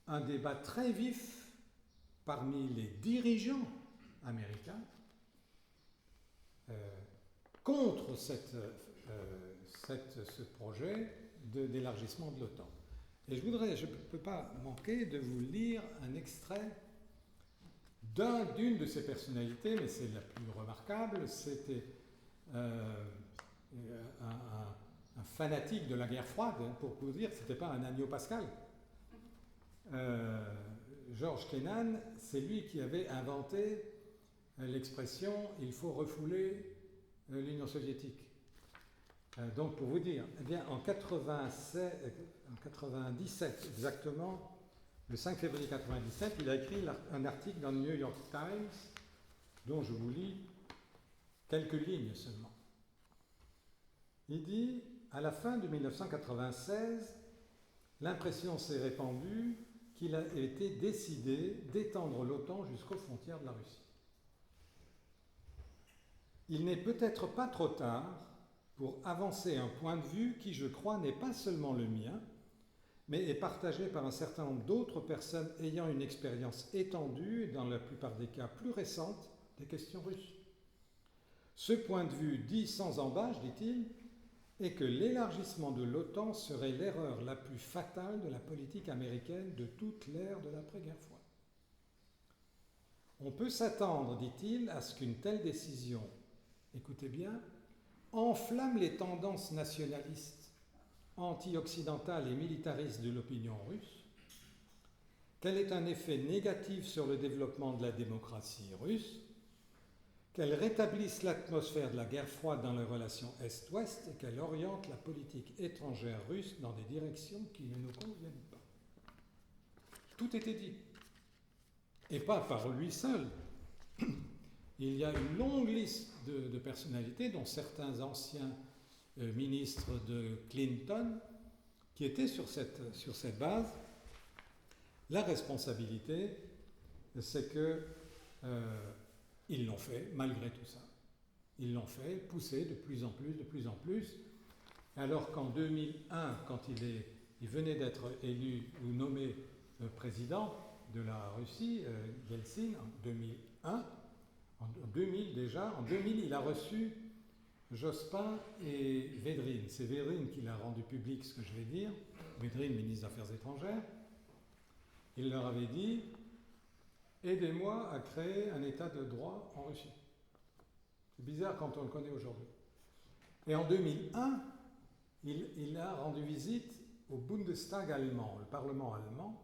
un débat très vif parmi les dirigeants américains contre ce projet d'élargissement de l'OTAN. Et je ne peux pas manquer de vous lire un extrait d'une de ses personnalités, mais c'est la plus remarquable, c'était un fanatique de la guerre froide, hein, pour vous dire, c'était pas un agneau pascal. George Kennan, c'est lui qui avait inventé l'expression « il faut refouler l'Union soviétique ». Donc pour vous dire, eh bien, en 97 exactement, le 5 février 97, il a écrit un article dans le New York Times dont je vous lis quelques lignes seulement. Il dit « À la fin de 1996, l'impression s'est répandue qu'il a été décidé d'étendre l'OTAN jusqu'aux frontières de la Russie. Il n'est peut-être pas trop tard pour avancer un point de vue qui, je crois, n'est pas seulement le mien, mais est partagé par un certain nombre d'autres personnes ayant une expérience étendue, et dans la plupart des cas plus récente, des questions russes. Ce point de vue dit sans embâche, dit-il, est que l'élargissement de l'OTAN serait l'erreur la plus fatale de la politique américaine de toute l'ère de l'après-guerre froide. On peut s'attendre, dit-il, à ce qu'une telle décision, écoutez bien, enflamme les tendances nationalistes, anti-occidentales et militaristes de l'opinion russe, qu'elle ait un effet négatif sur le développement de la démocratie russe, qu'elle rétablisse l'atmosphère de la guerre froide dans les relations Est-Ouest et qu'elle oriente la politique étrangère russe dans des directions qui ne nous conviennent pas. Tout était dit. Et pas par lui seul. Il y a une longue liste de personnalités, dont certains anciens ministres de Clinton, qui étaient sur cette base. La responsabilité, c'est que ils l'ont fait malgré tout ça. Ils l'ont fait pousser de plus en plus, alors qu'en 2001, quand il venait d'être élu ou nommé président de la Russie, Yeltsin, en 2001, en 2000 déjà, en 2000, il a reçu Jospin et Védrine. C'est Védrine qui l'a rendu public ce que je vais dire, Védrine, ministre des Affaires étrangères. Il leur avait dit « Aidez-moi à créer un état de droit en Russie ». C'est bizarre quand on le connaît aujourd'hui. Et en 2001, il a rendu visite au Bundestag allemand, le Parlement allemand,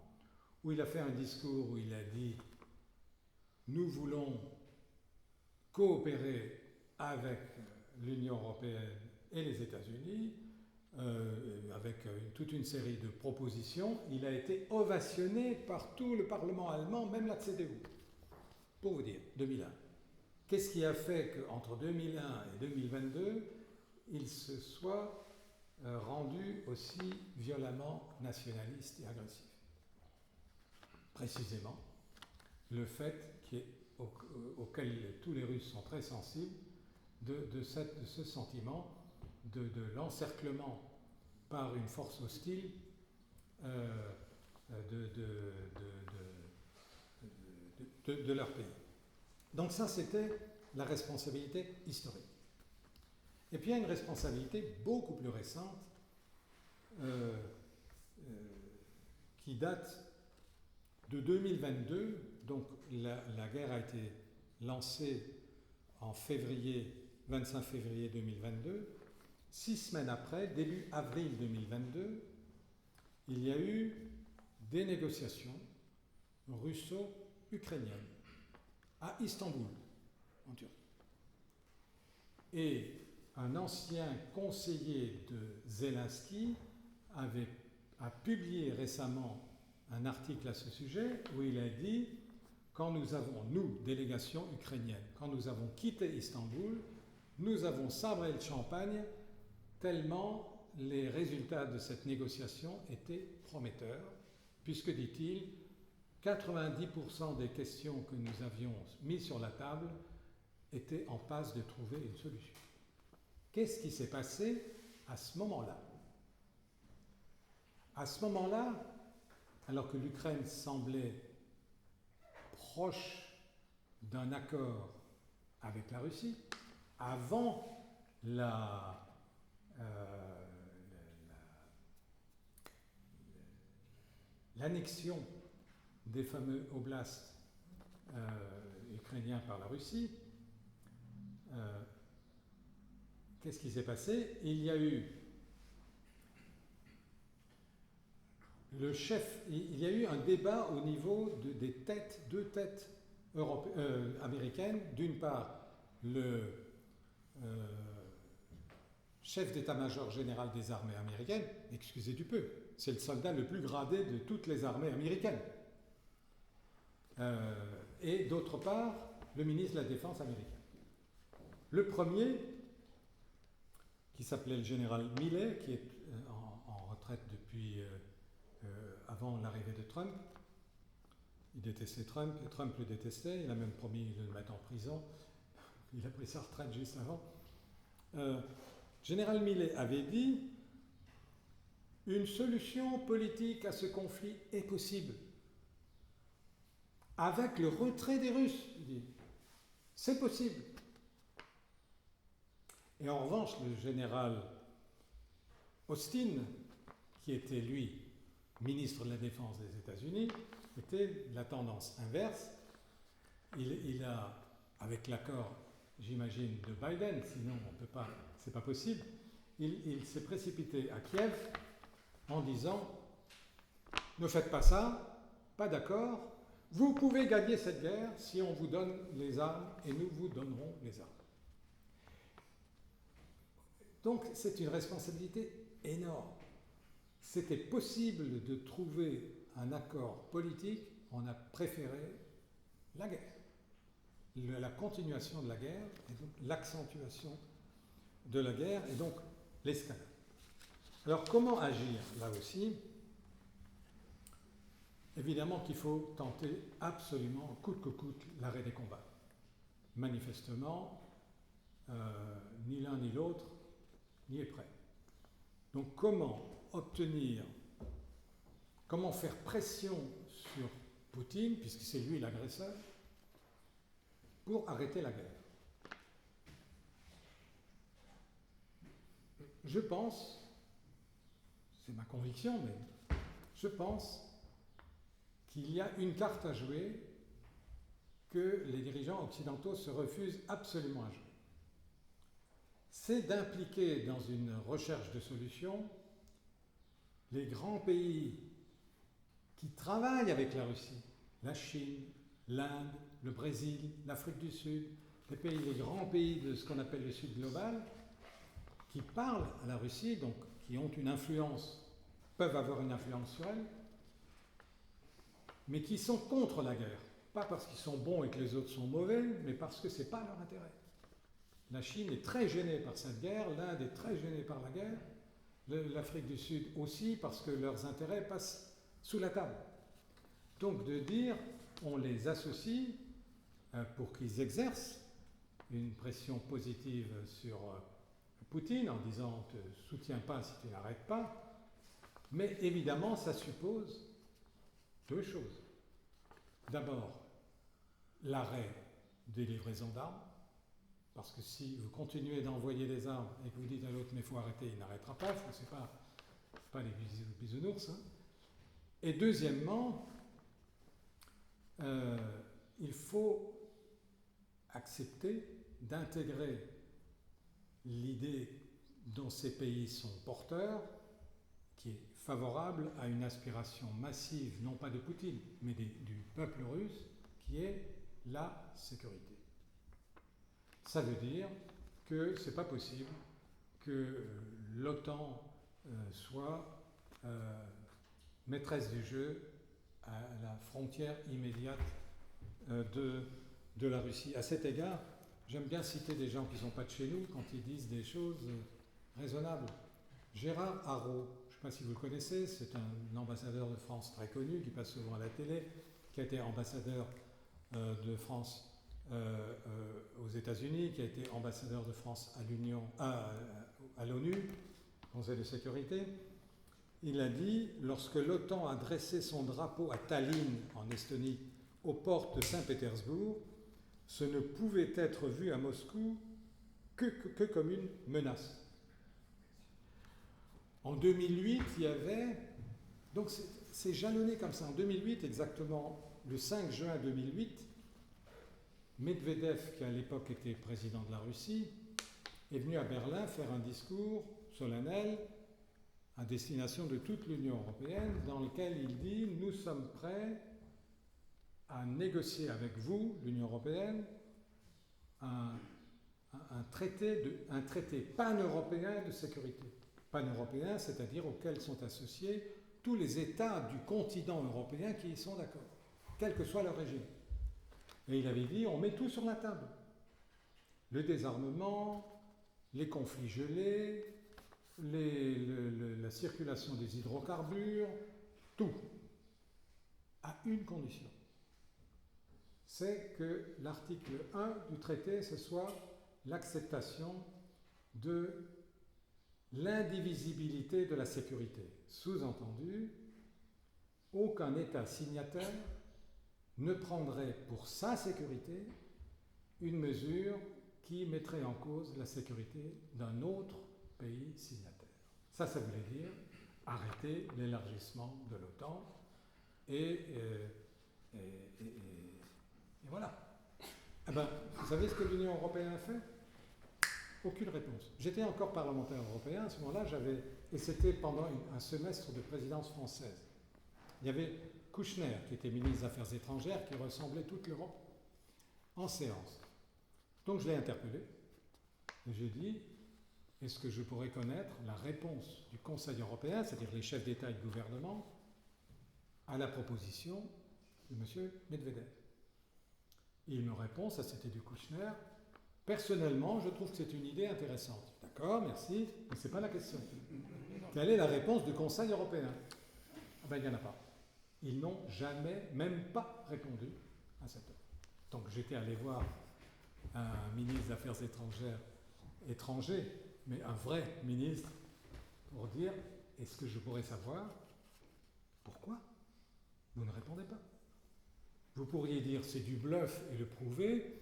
où il a fait un discours où il a dit « Nous voulons coopérer avec l'Union européenne et les États-Unis, avec toute une série de propositions. » Il a été ovationné par tout le Parlement allemand, même la CDU, pour vous dire, 2001. Qu'est-ce qui a fait qu'entre 2001 et 2022, il se soit rendu aussi violemment nationaliste et agressif? Précisément, le fait auquel tous les Russes sont très sensibles, de ce sentiment de l'encerclement par une force hostile de leur pays. Donc ça, c'était la responsabilité historique. Et puis il y a une responsabilité beaucoup plus récente qui date de 2022. Donc la guerre a été lancée en 25 février 2022. 6 semaines après, début avril 2022, il y a eu des négociations russo-ukrainiennes à Istanbul, en Turquie. Et un ancien conseiller de Zelensky a publié récemment un article à ce sujet où il a dit « Quand nous avons, nous, délégation ukrainienne, quand nous avons quitté Istanbul, nous avons sabré le champagne tellement les résultats de cette négociation étaient prometteurs, puisque, dit-il, 90% des questions que nous avions mises sur la table étaient en passe de trouver une solution. » Qu'est-ce qui s'est passé à ce moment-là? À ce moment-là, alors que l'Ukraine semblait proche d'un accord avec la Russie, avant l'annexion des fameux oblasts ukrainien par la Russie. Qu'est-ce qui s'est passé? Il y a eu il y a eu un débat au niveau des deux têtes américaines. D'une part, le chef d'état-major général des armées américaines, excusez du peu, c'est le soldat le plus gradé de toutes les armées américaines. Et d'autre part, le ministre de la Défense américain. Le premier, qui s'appelait le général Milley, qui est en retraite depuis avant l'arrivée de Trump. Il détestait Trump, et Trump le détestait, il a même promis de le mettre en prison. Il a pris sa retraite juste avant. Général Milley avait dit « Une solution politique à ce conflit est possible. Avec le retrait des Russes, il dit. C'est possible. » Et en revanche, le général Austin, qui était lui ministre de la Défense des États-Unis, était la tendance inverse. Il a, avec l'accord, j'imagine, de Biden, sinon on peut pas, c'est pas possible, il s'est précipité à Kiev en disant « Ne faites pas ça, pas d'accord, vous pouvez gagner cette guerre si on vous donne les armes et nous vous donnerons les armes. » Donc c'est une responsabilité énorme. C'était possible de trouver un accord politique, on a préféré la guerre, la continuation de la guerre, et donc l'accentuation de la guerre, et donc l'escalade. Alors comment agir là aussi? Évidemment qu'il faut tenter absolument, coûte que coûte, l'arrêt des combats. Manifestement, ni l'un ni l'autre n'y est prêt. Donc comment faire pression sur Poutine, puisque c'est lui l'agresseur, pour arrêter la guerre? Je pense, c'est ma conviction, mais je pense qu'il y a une carte à jouer que les dirigeants occidentaux se refusent absolument à jouer. C'est d'impliquer dans une recherche de solutions les grands pays qui travaillent avec la Russie, la Chine, l'Inde, le Brésil, l'Afrique du Sud, les grands pays de ce qu'on appelle le Sud global, qui parlent à la Russie, donc qui ont une influence, peuvent avoir une influence sur elle, mais qui sont contre la guerre. Pas parce qu'ils sont bons et que les autres sont mauvais, mais parce que ce n'est pas leur intérêt. La Chine est très gênée par cette guerre, l'Inde est très gênée par la guerre, l'Afrique du Sud aussi, parce que leurs intérêts passent sous la table. Donc de dire, on les associe pour qu'ils exercent une pression positive sur Poutine en disant « ne te soutiens pas si tu n'arrêtes pas », mais évidemment ça suppose deux choses. D'abord, l'arrêt des livraisons d'armes, parce que si vous continuez d'envoyer des armes et que vous dites à l'autre « mais il faut arrêter », il n'arrêtera pas, c'est pas les bisounours. Hein. Et deuxièmement, il faut accepter d'intégrer l'idée dont ces pays sont porteurs, qui est favorable à une aspiration massive, non pas de Poutine, mais du peuple russe, qui est la sécurité. Ça veut dire que ce n'est pas possible que l'OTAN soit maîtresse du jeu à la frontière immédiate de la Russie. À cet égard, j'aime bien citer des gens qui ne sont pas de chez nous quand ils disent des choses raisonnables. Gérard Haraud, je ne sais pas si vous le connaissez, c'est un ambassadeur de France très connu qui passe souvent à la télé, qui a été ambassadeur de France aux États-Unis, qui a été ambassadeur de France à l'ONU, Conseil de sécurité. Il a dit, lorsque l'OTAN a dressé son drapeau à Tallinn, en Estonie, aux portes de Saint-Pétersbourg, ce ne pouvait être vu à Moscou que comme une menace. En 2008, il y avait... Donc c'est jalonné comme ça. En 2008, exactement le 5 juin 2008, Medvedev, qui à l'époque était président de la Russie, est venu à Berlin faire un discours solennel à destination de toute l'Union européenne, dans lequel il dit « Nous sommes prêts à négocier avec vous, l'Union européenne, un traité pan-européen de sécurité. » Pan-européen, c'est-à-dire auquel sont associés tous les États du continent européen qui y sont d'accord, quel que soit leur régime. Et il avait dit, on met tout sur la table. Le désarmement, les conflits gelés, la circulation des hydrocarbures, tout, à une condition. C'est que l'article 1 du traité, ce soit l'acceptation de l'indivisibilité de la sécurité. Sous-entendu, aucun État signataire ne prendrait pour sa sécurité une mesure qui mettrait en cause la sécurité d'un autre pays signataire. Ça voulait dire arrêter l'élargissement de l'OTAN et voilà. Eh ben, vous savez ce que l'Union européenne a fait? Aucune réponse. J'étais encore parlementaire européen à ce moment-là, et c'était pendant un semestre de présidence française. Il y avait Kouchner, qui était ministre des Affaires étrangères, qui ressemblait toute l'Europe, en séance. Donc je l'ai interpellé, et j'ai dit, est-ce que je pourrais connaître la réponse du Conseil européen, c'est-à-dire les chefs d'État et de gouvernement, à la proposition de M. Medvedev? Et il me répond, ça c'était du Kouchner, personnellement, je trouve que c'est une idée intéressante. D'accord, merci, mais ce n'est pas la question. Quelle est la réponse du Conseil européen? Ah ben, il n'y en a pas. Ils n'ont jamais, même pas répondu à cette offre. Donc j'étais allé voir un ministre des Affaires étrangères étranger, mais un vrai ministre, pour dire, est-ce que je pourrais savoir pourquoi vous ne répondez pas? Vous pourriez dire c'est du bluff et le prouver,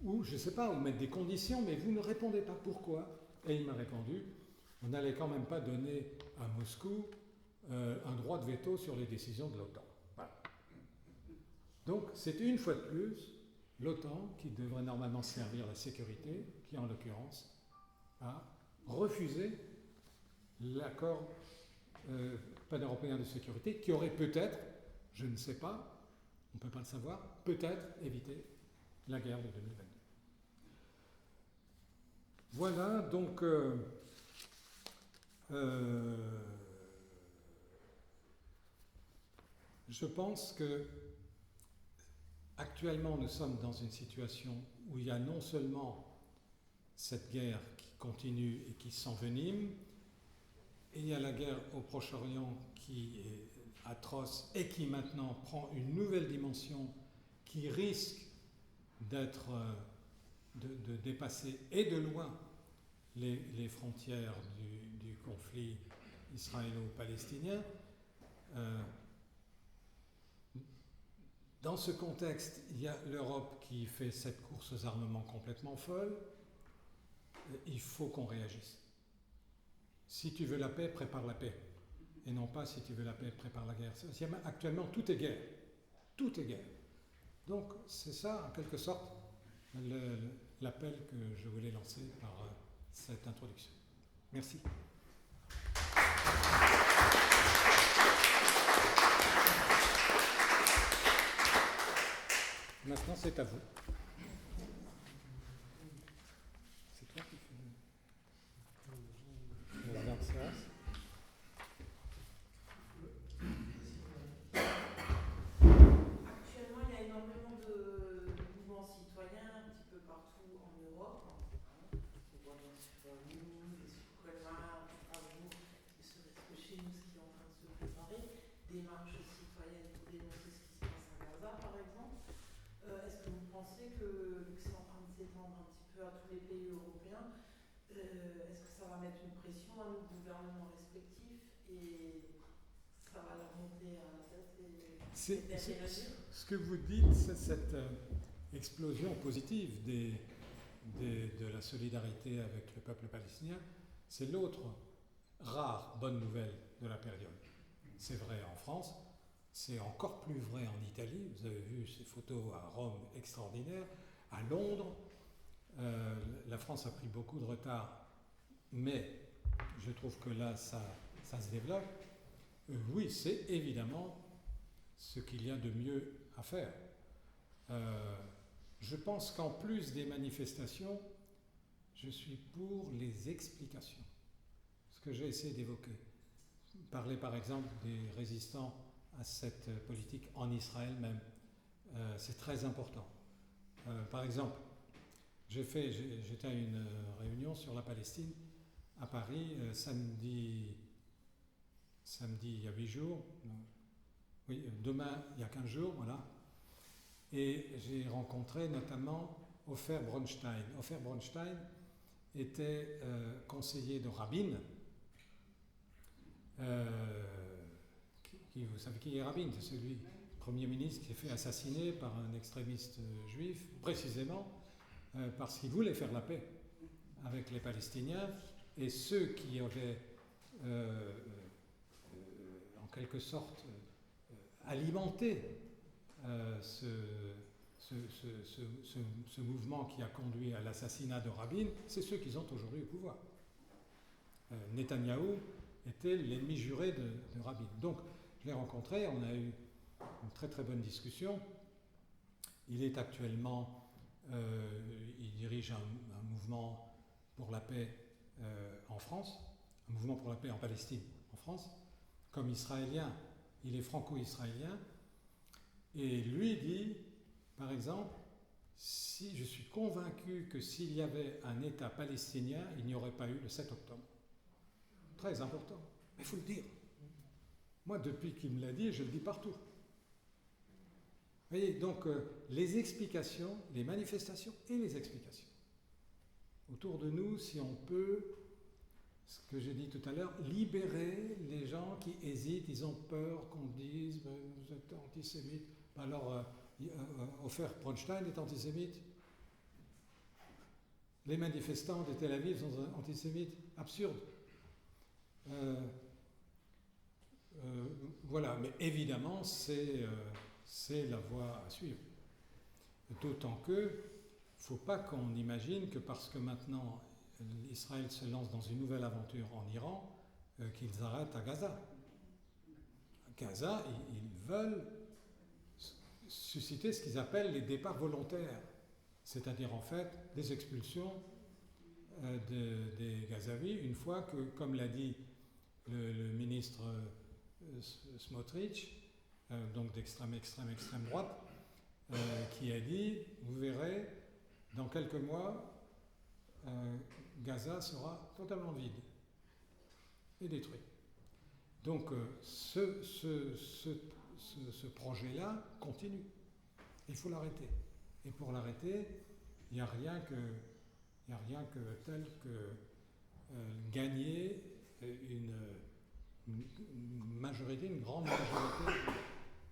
ou je ne sais pas, ou mettre des conditions, mais vous ne répondez pas. Pourquoi? Et il m'a répondu, on n'allait quand même pas donner à Moscou un droit de veto sur les décisions de l'OTAN. Voilà. Donc c'est une fois de plus l'OTAN qui devrait normalement servir la sécurité, qui en l'occurrence a refusé l'accord pan-européen de sécurité, qui aurait peut-être, je ne sais pas, on ne peut pas le savoir, peut-être évité la guerre de 2022. Voilà, donc je pense que actuellement nous sommes dans une situation où il y a non seulement cette guerre qui continue et qui s'envenime, et il y a la guerre au Proche-Orient qui est atroce et qui maintenant prend une nouvelle dimension qui risque d'être, de dépasser et de loin les frontières du conflit israélo-palestinien. Dans ce contexte, il y a l'Europe qui fait cette course aux armements complètement folle. Il faut qu'on réagisse. Si tu veux la paix, prépare la paix. Et non pas si tu veux la paix, prépare la guerre. Actuellement, tout est guerre. Tout est guerre. Donc, c'est ça, en quelque sorte, l'appel que je voulais lancer par cette introduction. Merci. Maintenant, c'est à vous. C'est toi qui fais la séance. Actuellement, il y a énormément de mouvements citoyens un petit peu partout en Europe. On voit bien sur nous, sur Colmar, à Strasbourg, et serait-ce que chez nous, ce qui est en train de se préparer, des marches citoyennes pour dénoncer ce qui se passe à Gaza, par exemple. Est-ce que vous pensez que c'est en train de s'étendre un petit peu à tous les pays européens, est-ce que ça va mettre une pression à nos gouvernements respectifs et ça va leur monter à la tête ce que vous dites, c'est cette explosion positive de la solidarité avec le peuple palestinien. C'est l'autre rare bonne nouvelle de la période. C'est vrai en France, C'est encore plus vrai en Italie. Vous avez vu ces photos à Rome extraordinaires. À Londres, la France a pris beaucoup de retard, mais je trouve que là, ça se développe. Oui, c'est évidemment ce qu'il y a de mieux à faire. Je pense qu'en plus des manifestations, je suis pour les explications. Ce que j'ai essayé d'évoquer. Parler par exemple des résistants à cette politique en Israël même. C'est très important. Par exemple, j'étais à une réunion sur la Palestine à Paris samedi il y a 8 jours. Oui, demain il y a 15 jours, voilà. Et j'ai rencontré notamment Ofer Bronstein. Ofer Bronstein était conseiller de Rabin. Vous savez qui est Rabin? C'est celui, Premier ministre, qui s'est fait assassiner par un extrémiste juif, précisément parce qu'il voulait faire la paix avec les Palestiniens, et ceux qui avaient en quelque sorte alimenté ce mouvement qui a conduit à l'assassinat de Rabin, c'est ceux qui sont aujourd'hui au pouvoir. Netanyahou était l'ennemi juré de Rabin. Donc, je l'ai rencontré, on a eu une très très bonne discussion. Il est actuellement, il dirige un mouvement pour la paix en France, un mouvement pour la paix en Palestine en France. Comme israélien, il est franco-israélien. Et lui dit, par exemple, si je suis convaincu que s'il y avait un État palestinien, il n'y aurait pas eu le 7 octobre. Très important. Mais il faut le dire. Moi, depuis qu'il me l'a dit, je le dis partout. Vous voyez, donc les explications, les manifestations et les explications. Autour de nous, si on peut, ce que j'ai dit tout à l'heure, libérer les gens qui hésitent, ils ont peur qu'on dise vous êtes antisémite. Alors, Ofer Bronstein est antisémite. Les manifestants de Tel Aviv sont antisémites. Absurde. Voilà, mais évidemment, c'est la voie à suivre. D'autant que, il ne faut pas qu'on imagine que parce que maintenant Israël se lance dans une nouvelle aventure en Iran, qu'ils arrêtent à Gaza. À Gaza, ils veulent susciter ce qu'ils appellent les départs volontaires, c'est-à-dire en fait des expulsions des Gazaouis, une fois que, comme l'a dit le ministre Smotrich, donc d'extrême droite, qui a dit, vous verrez, dans quelques mois, Gaza sera totalement vide et détruit. Donc ce projet-là continue. Il faut l'arrêter. Et pour l'arrêter, il n'y a rien que tel que gagner une majorité, une grande majorité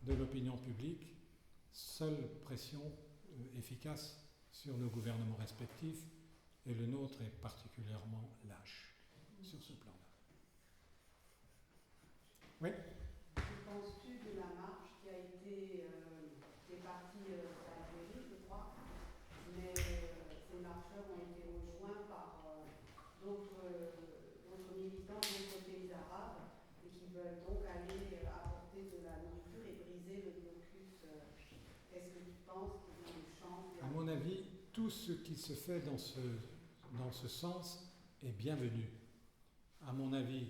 de l'opinion publique, seule pression efficace sur nos gouvernements respectifs, et le nôtre est particulièrement lâche sur ce plan-là. Oui. Que penses-tu de la marche qui a été partie d'Algérie, je crois, mais ces marcheurs ont été rejoints par d'autres militants d'autres pays arabes et qui veulent donc aller apporter de la nourriture et briser le blocus. Est-ce que tu penses qu'il y a une chance? À mon avis, tout ce qui se fait dans ce sens est bienvenu. À mon avis,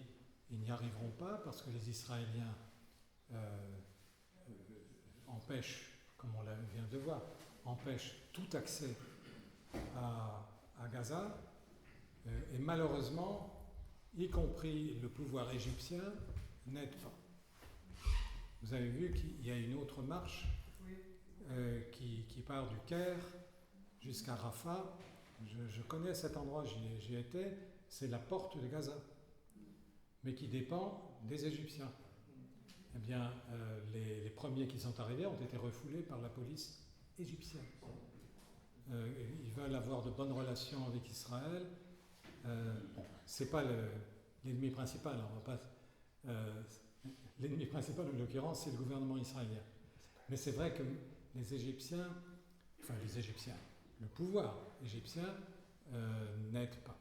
ils n'y arriveront pas parce que les Israéliens empêchent, comme on vient de voir, empêchent tout accès à Gaza. Et malheureusement, y compris le pouvoir égyptien, n'aide pas. Vous avez vu qu'il y a une autre marche qui part du Caire jusqu'à Rafah. Je connais cet endroit, j'y étais, c'est la porte de Gaza, mais qui dépend des Égyptiens. Eh bien, les premiers qui sont arrivés ont été refoulés par la police égyptienne. Ils veulent avoir de bonnes relations avec Israël. C'est pas l'ennemi principal, on va pas. L'ennemi principal, en l'occurrence, c'est le gouvernement israélien. Mais c'est vrai que les Égyptiens, le pouvoir égyptien n'aide pas.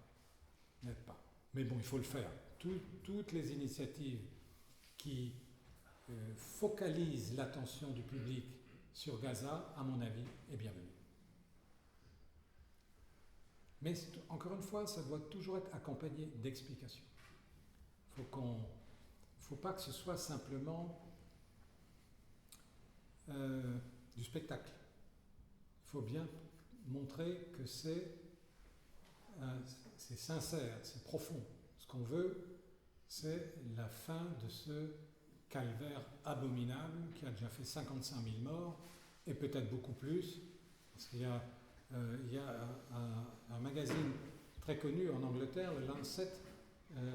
Mais bon, il faut le faire. Toutes les initiatives qui focalisent l'attention du public sur Gaza, à mon avis, est bienvenue. Mais encore une fois, ça doit toujours être accompagné d'explications. Il ne faut pas que ce soit simplement du spectacle. Il faut bien montrer que c'est sincère, c'est profond. Ce qu'on veut, c'est la fin de ce calvaire abominable qui a déjà fait 55 000 morts, et peut-être beaucoup plus, parce qu'il y a un magazine très connu en Angleterre, le Lancet,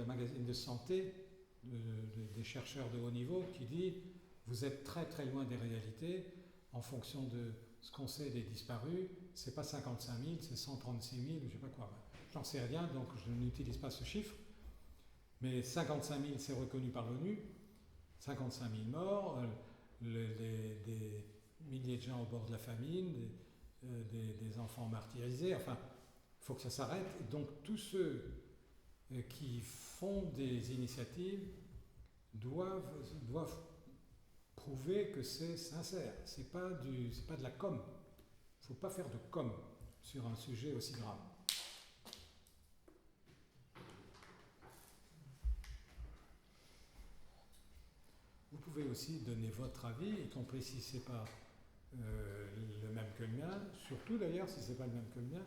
magazine de santé, des chercheurs de haut niveau, qui dit « Vous êtes très très loin des réalités, en fonction de ce qu'on sait des disparus, c'est pas 55 000, c'est 136 000, ou je sais pas quoi. J'en sais rien, donc je n'utilise pas ce chiffre, mais 55 000, c'est reconnu par l'ONU, 55 000 morts, des milliers de gens au bord de la famine, des enfants martyrisés, enfin, il faut que ça s'arrête. Donc tous ceux qui font des initiatives doivent prouver que c'est sincère. C'est pas de la com. Il ne faut pas faire de com sur un sujet aussi grave. Vous pouvez aussi donner votre avis, y compris si ce n'est pas le même que le mien. Surtout d'ailleurs, si ce n'est pas le même que le mien,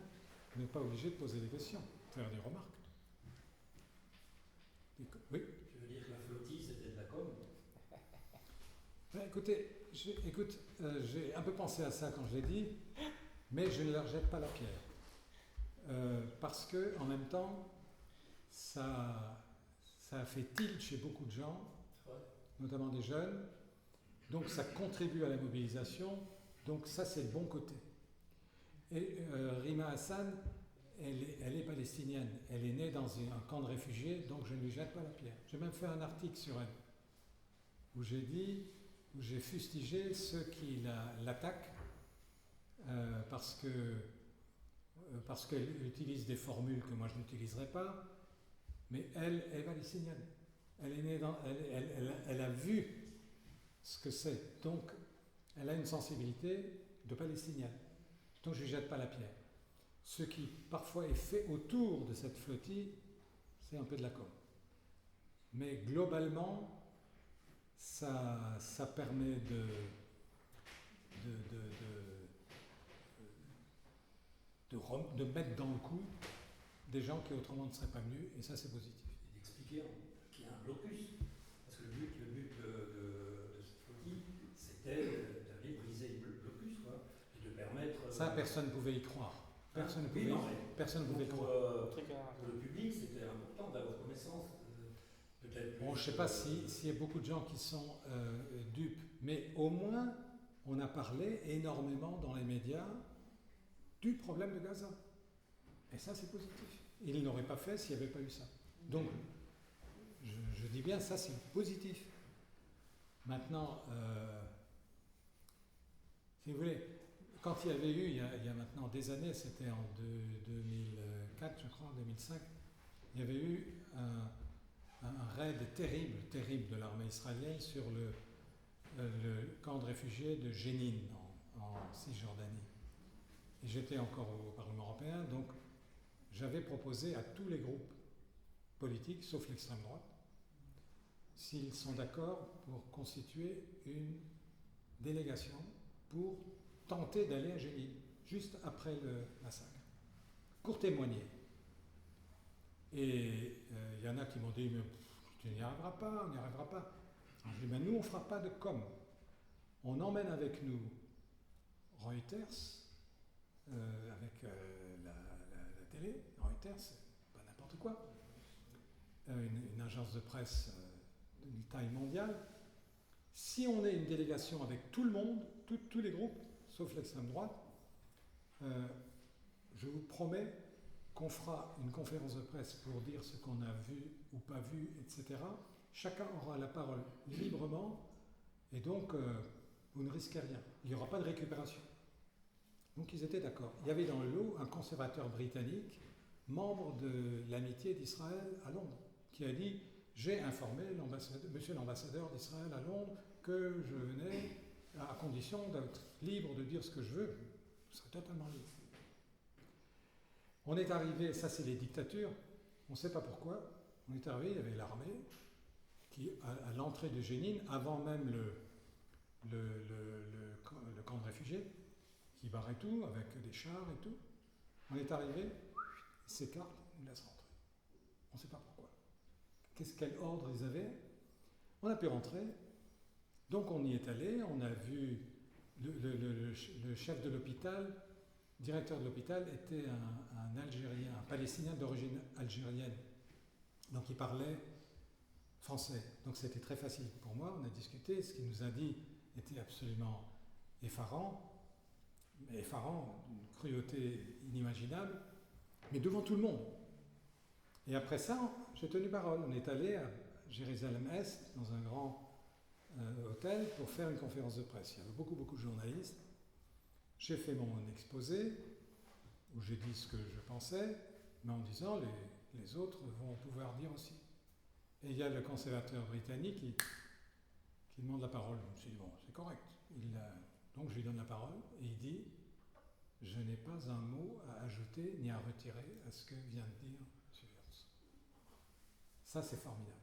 vous n'êtes pas obligé de poser des questions, faire des remarques. Oui. Tu veux dire que la flottille, c'était de la com? Ben, écoutez, j'ai un peu pensé à ça quand je l'ai dit, mais je ne leur jette pas la pierre. Parce que, en même temps, ça a fait tilt chez beaucoup de gens, notamment des jeunes, donc ça contribue à la mobilisation, donc ça c'est le bon côté. Et Rima Hassan, elle est palestinienne, elle est née dans un camp de réfugiés, donc je ne lui jette pas la pierre. J'ai même fait un article sur elle, où j'ai fustigé ceux qui l'attaquent parce qu'elle utilise des formules que moi je n'utiliserai pas, mais elle est palestinienne. Elle est née elle a vu ce que c'est, donc elle a une sensibilité de palestinienne. Donc je ne lui jette pas la pierre. Ce qui parfois est fait autour de cette flottille, c'est un peu de la com. Mais globalement, ça permet de mettre dans le coup des gens qui autrement ne seraient pas venus, et ça c'est positif. Et d'expliquer qu'il y a un blocus. Parce que le but de cette flottille, c'était d'aller briser le blocus, quoi, et de permettre... Ça, personne ne pouvait y croire. Personne ne pouvait y croire. Pour le public, c'était important d'avoir connaissance. Peut-être. Bon, je ne sais pas s'il y a beaucoup de gens qui sont dupes, mais au moins, on a parlé énormément dans les médias du problème de Gaza. Et ça, c'est positif. Ils ne l'auraient pas fait s'il n'y avait pas eu ça. Donc, je dis bien, ça, c'est positif. Maintenant, si vous voulez, quand il y avait eu, il y a maintenant des années, c'était en 2004, je crois, en 2005, il y avait eu un raid terrible de l'armée israélienne sur le camp de réfugiés de Jénine, en Cisjordanie. Et j'étais encore au Parlement européen, donc j'avais proposé à tous les groupes politiques, sauf l'extrême droite, s'ils sont d'accord pour constituer une délégation pour tenter d'aller à Jénine, juste après le massacre, pour témoigner. Et il y en a qui m'ont dit, mais tu n'y arriveras pas, on n'y arrivera pas. Alors, je dis, mais nous, on ne fera pas de com. On emmène avec nous Reuters, avec la télé. Reuters, c'est pas n'importe quoi. Une agence de presse d'une taille mondiale. Si on est une délégation avec tout le monde, tous les groupes, sauf l'extrême droite, je vous promets qu'on fera une conférence de presse pour dire ce qu'on a vu ou pas vu, etc., chacun aura la parole librement et donc vous ne risquez rien. Il n'y aura pas de récupération. Donc ils étaient d'accord. Il y avait dans le lot un conservateur britannique, membre de l'amitié d'Israël à Londres, qui a dit « J'ai informé monsieur l'ambassadeur d'Israël à Londres que je venais à condition d'être libre de dire ce que je veux. Je serai totalement libre. » On est arrivé, ça c'est les dictatures, on ne sait pas pourquoi, on est arrivé, il y avait l'armée qui, à l'entrée de Jénine, avant même le camp de réfugiés, qui barrait tout avec des chars et tout, on est arrivé, ils s'écartent, ils nous laissent rentrer. On ne sait pas pourquoi. Quel ordre ils avaient? On a pu rentrer, donc on y est allé, on a vu le chef de l'hôpital, directeur de l'hôpital était un Algérien, un Palestinien d'origine algérienne. Donc il parlait français. Donc c'était très facile pour moi, on a discuté, ce qu'il nous a dit était absolument effarant, d'une cruauté inimaginable, mais devant tout le monde. Et après ça, j'ai tenu parole. On est allé à Jérusalem-Est, dans un grand hôtel, pour faire une conférence de presse. Il y avait beaucoup de journalistes. J'ai fait mon exposé, où j'ai dit ce que je pensais, mais en disant les autres vont pouvoir dire aussi. Et il y a le conservateur britannique qui demande la parole. Je me suis dit, bon, c'est correct. Donc je lui donne la parole et il dit, je n'ai pas un mot à ajouter ni à retirer à ce que vient de dire M. Wirtz. Ça, c'est formidable.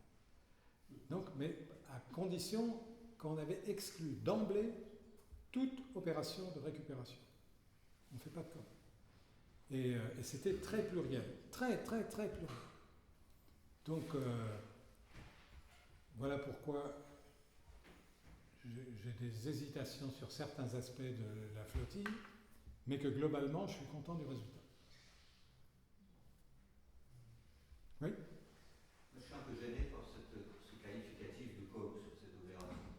Donc, mais à condition qu'on avait exclu d'emblée toute opération de récupération. On ne fait pas de com. Et c'était très pluriel. Très pluriel. Donc, voilà pourquoi j'ai des hésitations sur certains aspects de la flottille, mais que globalement, je suis content du résultat. Oui? Je suis un peu gêné par ce qualificatif de com sur cette opération.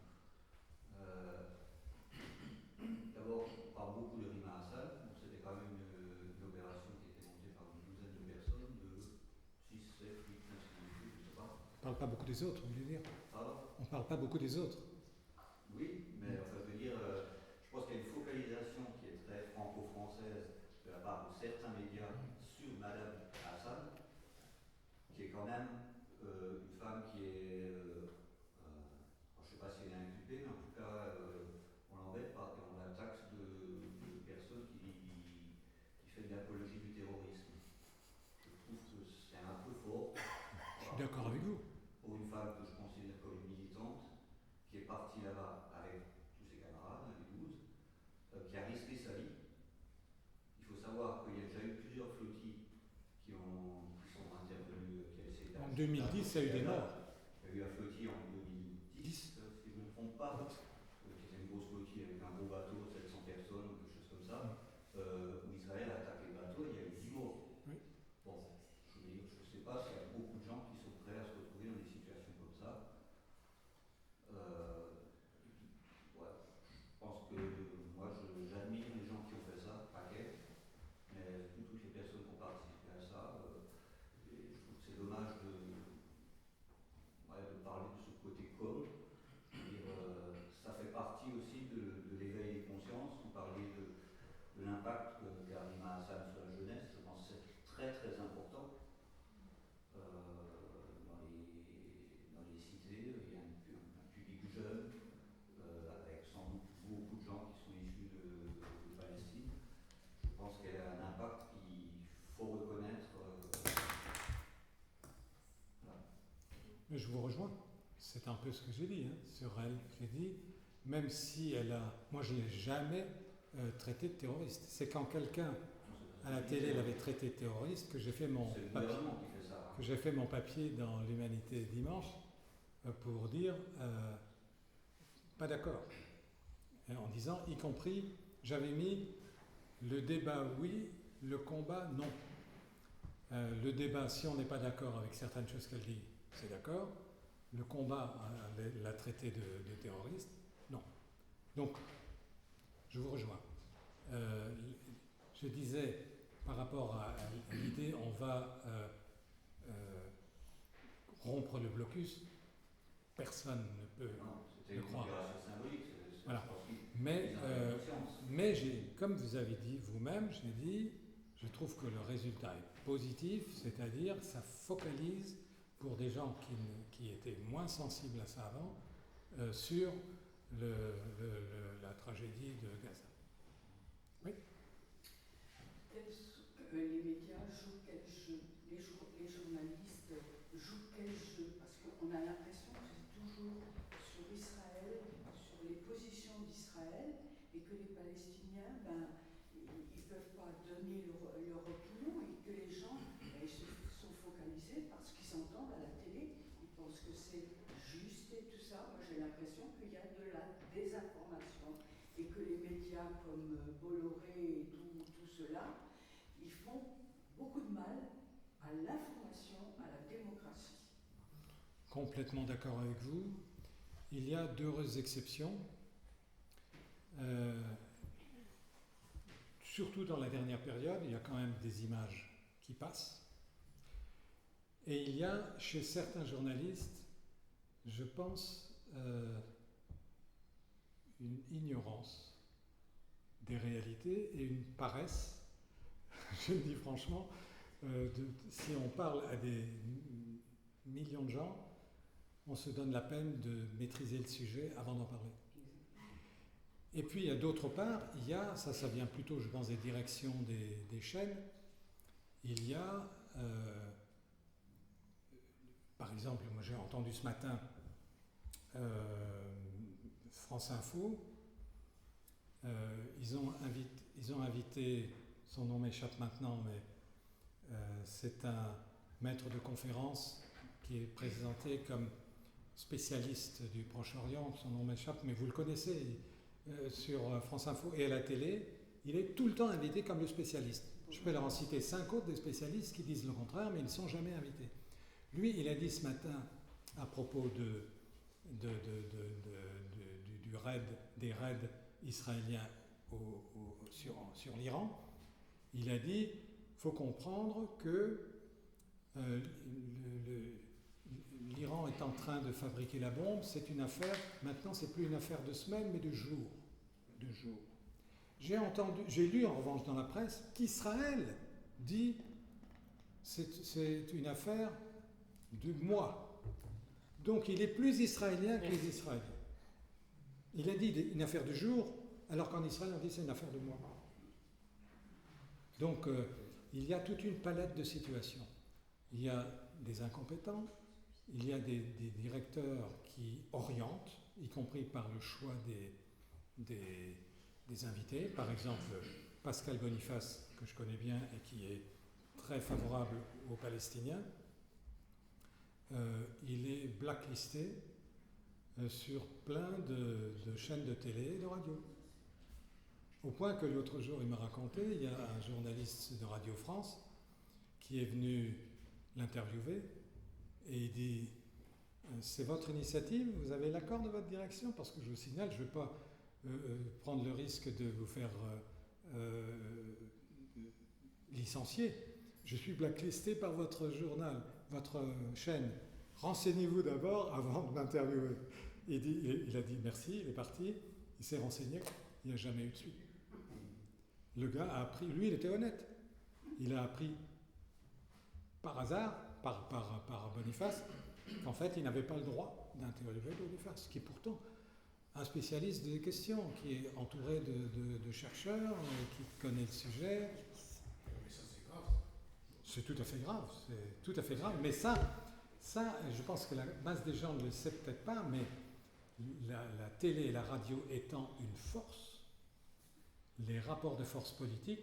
D'abord, on parle beaucoup de Rima Hassan. C'était quand même une opération qui était montée par une douzaine de personnes, de 6, 7, 8 nationalités, je ne sais pas. On ne parle pas beaucoup des autres, vous voulez dire? Pardon? On ne parle pas beaucoup des autres. Oui, mais enfin, je veux dire, je pense qu'il y a une focalisation qui est très franco-française de la part de certains médias sur Madame Hassan, qui est quand même une femme qui est, je ne sais pas si elle est inculpée, mais en tout cas, on l'embête parce qu'on la taxe de personne qui fait de l'apologie du terrorisme. Je trouve que c'est un peu fort. Je suis d'accord avec vous. Pour une femme que je considère comme une militante, qui est partie là-bas avec tous ses camarades, les 12, qui a risqué sa vie. Il faut savoir qu'il y a déjà eu plusieurs flottilles qui sont intervenues, qui ont essayé En 2010, il y a eu des morts. Il y a eu la flottille en 2010, si je ne me trompe pas, qui était une grosse flottille avec un gros bateau, 700 personnes, ou quelque chose comme ça, où Israël a attaqué le bateau, il y a eu 10 morts. Oui. Bon, je veux dire, je ne sais pas s'il y a beaucoup de gens qui sont prêts à se retrouver dans des situations comme ça. Ouais, je pense que moi, j'admire les gens qui ont fait ça, paquet, mais toutes les personnes qui ont participé à ça, et je trouve que c'est dommage de parler de ce côté com. Je veux dire, ça fait partie aussi de l'éveil des consciences. On parlait de l'impact qu'a Rima Hassan sur la jeunesse. Je pense que c'est très important. Dans les cités, il y a un public jeune, avec sans doute beaucoup de gens qui sont issus de Palestine. Je pense qu'elle a un impact qu'il faut reconnaître. Voilà. Mais je vous rejoins. C'est un peu ce que j'ai dit sur elle. J'ai dit, même si elle a... Moi, je ne l'ai jamais traité de terroriste. C'est quand quelqu'un à la télé l'avait traité de terroriste que j'ai fait mon C'est le papier. gouvernement qui fait ça. Que j'ai fait mon papier dans l'Humanité dimanche pour dire pas d'accord. Et en disant, y compris, j'avais mis le débat oui, le combat non. Le débat, si on n'est pas d'accord avec certaines choses qu'elle dit, c'est d'accord. Le combat, la traité de terroriste, non. Donc, je vous rejoins. Je disais, par rapport à l'idée on va rompre le blocus, personne ne peut Non, c'était le une croire. opération symbolique. Voilà. Je pense qu'ils Mais, en avaient conscience. mais comme vous avez dit vous-même, j'ai dit, je trouve que le résultat est positif, c'est-à-dire ça focalise pour des gens qui étaient moins sensibles à ça avant sur la tragédie de Gaza. Oui. Les médias jouent quel jeu? Les journalistes jouent quel jeu? Parce qu'on a l'impression que c'est toujours sur Israël, sur les positions d'Israël, et que les Palestiniens, ils ne peuvent pas donner leur opinion, et que les gens ils sont focalisés par ce qu'ils entendent à la télé. Ils pensent que c'est juste et tout ça. Moi, j'ai l'impression qu'il y a de la désinformation, et que les médias comme Bolloré et tout cela, ils font beaucoup de mal à l'information, à la démocratie. Complètement d'accord avec vous. Il y a d'heureuses exceptions. Surtout dans la dernière période, il y a quand même des images qui passent. Et il y a chez certains journalistes, je pense, une ignorance des réalités et une paresse, je le dis franchement, si on parle à des millions de gens, on se donne la peine de maîtriser le sujet avant d'en parler. Et puis, d'autre part, il y a, ça vient plutôt, je pense, des directions des chaînes, il y a, par exemple, moi j'ai entendu ce matin France Info, ils ont invité, son nom m'échappe maintenant, mais c'est un maître de conférence qui est présenté comme spécialiste du Proche-Orient, son nom m'échappe, mais vous le connaissez, sur France Info et à la télé, il est tout le temps invité comme le spécialiste. Je peux leur en citer 5 autres des spécialistes qui disent le contraire, mais ils ne sont jamais invités. Lui, il a dit ce matin, à propos des raids israéliens sur l'Iran, il a dit, il faut comprendre que l'Iran est en train de fabriquer la bombe, c'est une affaire, maintenant c'est plus une affaire de semaines, mais de jours. J'ai lu en revanche dans la presse qu'Israël dit c'est une affaire de mois. Donc il est plus israélien que les Israéliens. Il a dit une affaire de jours, alors qu'en Israël on dit c'est une affaire de mois. Donc il y a toute une palette de situations. Il y a des incompétents, il y a des directeurs qui orientent, y compris par le choix des invités. Par exemple, Pascal Boniface, que je connais bien et qui est très favorable aux Palestiniens, il est blacklisté sur plein de chaînes de télé et de radio. Au point que l'autre jour, il m'a raconté, il y a un journaliste de Radio France qui est venu l'interviewer et il dit « C'est votre initiative, vous avez l'accord de votre direction ?» Parce que je vous signale, je ne veux pas prendre le risque de vous faire licencier. Je suis blacklisté par votre journal, votre chaîne. Renseignez-vous d'abord avant de m'interviewer. Il a dit merci, il est parti, il s'est renseigné, il n'y a jamais eu de suite. Le gars a appris, lui il était honnête, il a appris par hasard, par Boniface, qu'en fait il n'avait pas le droit d'interviewer Boniface, qui est pourtant un spécialiste des questions, qui est entouré de chercheurs, qui connaît le sujet. Mais ça c'est grave. C'est tout à fait grave, mais ça, je pense que la masse des gens ne le sait peut-être pas, mais la télé et la radio étant une force, les rapports de force politique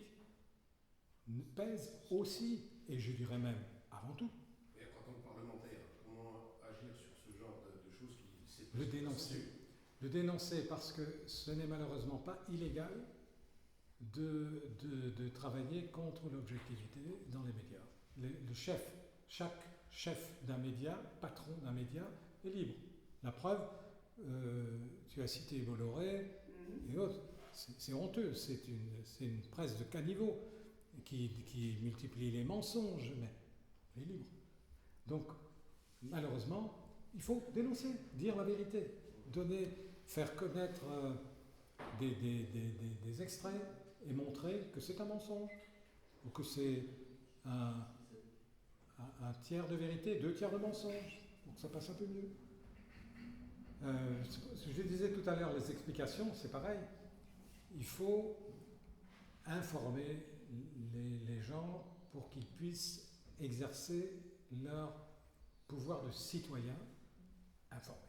pèsent aussi, et je dirais même avant tout. Et en tant que parlementaire, comment agir sur ce genre de choses qui Le dénoncer. Le dénoncer parce que ce n'est malheureusement pas illégal de travailler contre l'objectivité dans les médias. Chaque chef d'un média, patron d'un média, est libre. La preuve, tu as cité Bolloré et autres, c'est honteux, c'est une presse de caniveau. qui multiplie les mensonges, mais les livres. Donc, malheureusement, il faut dénoncer, dire la vérité, faire connaître des extraits et montrer que c'est un mensonge, ou que c'est un tiers de vérité, 2 tiers de mensonge, pour que ça passe un peu mieux. Je disais tout à l'heure, les explications, c'est pareil. Il faut informer les gens pour qu'ils puissent exercer leur pouvoir de citoyen informé.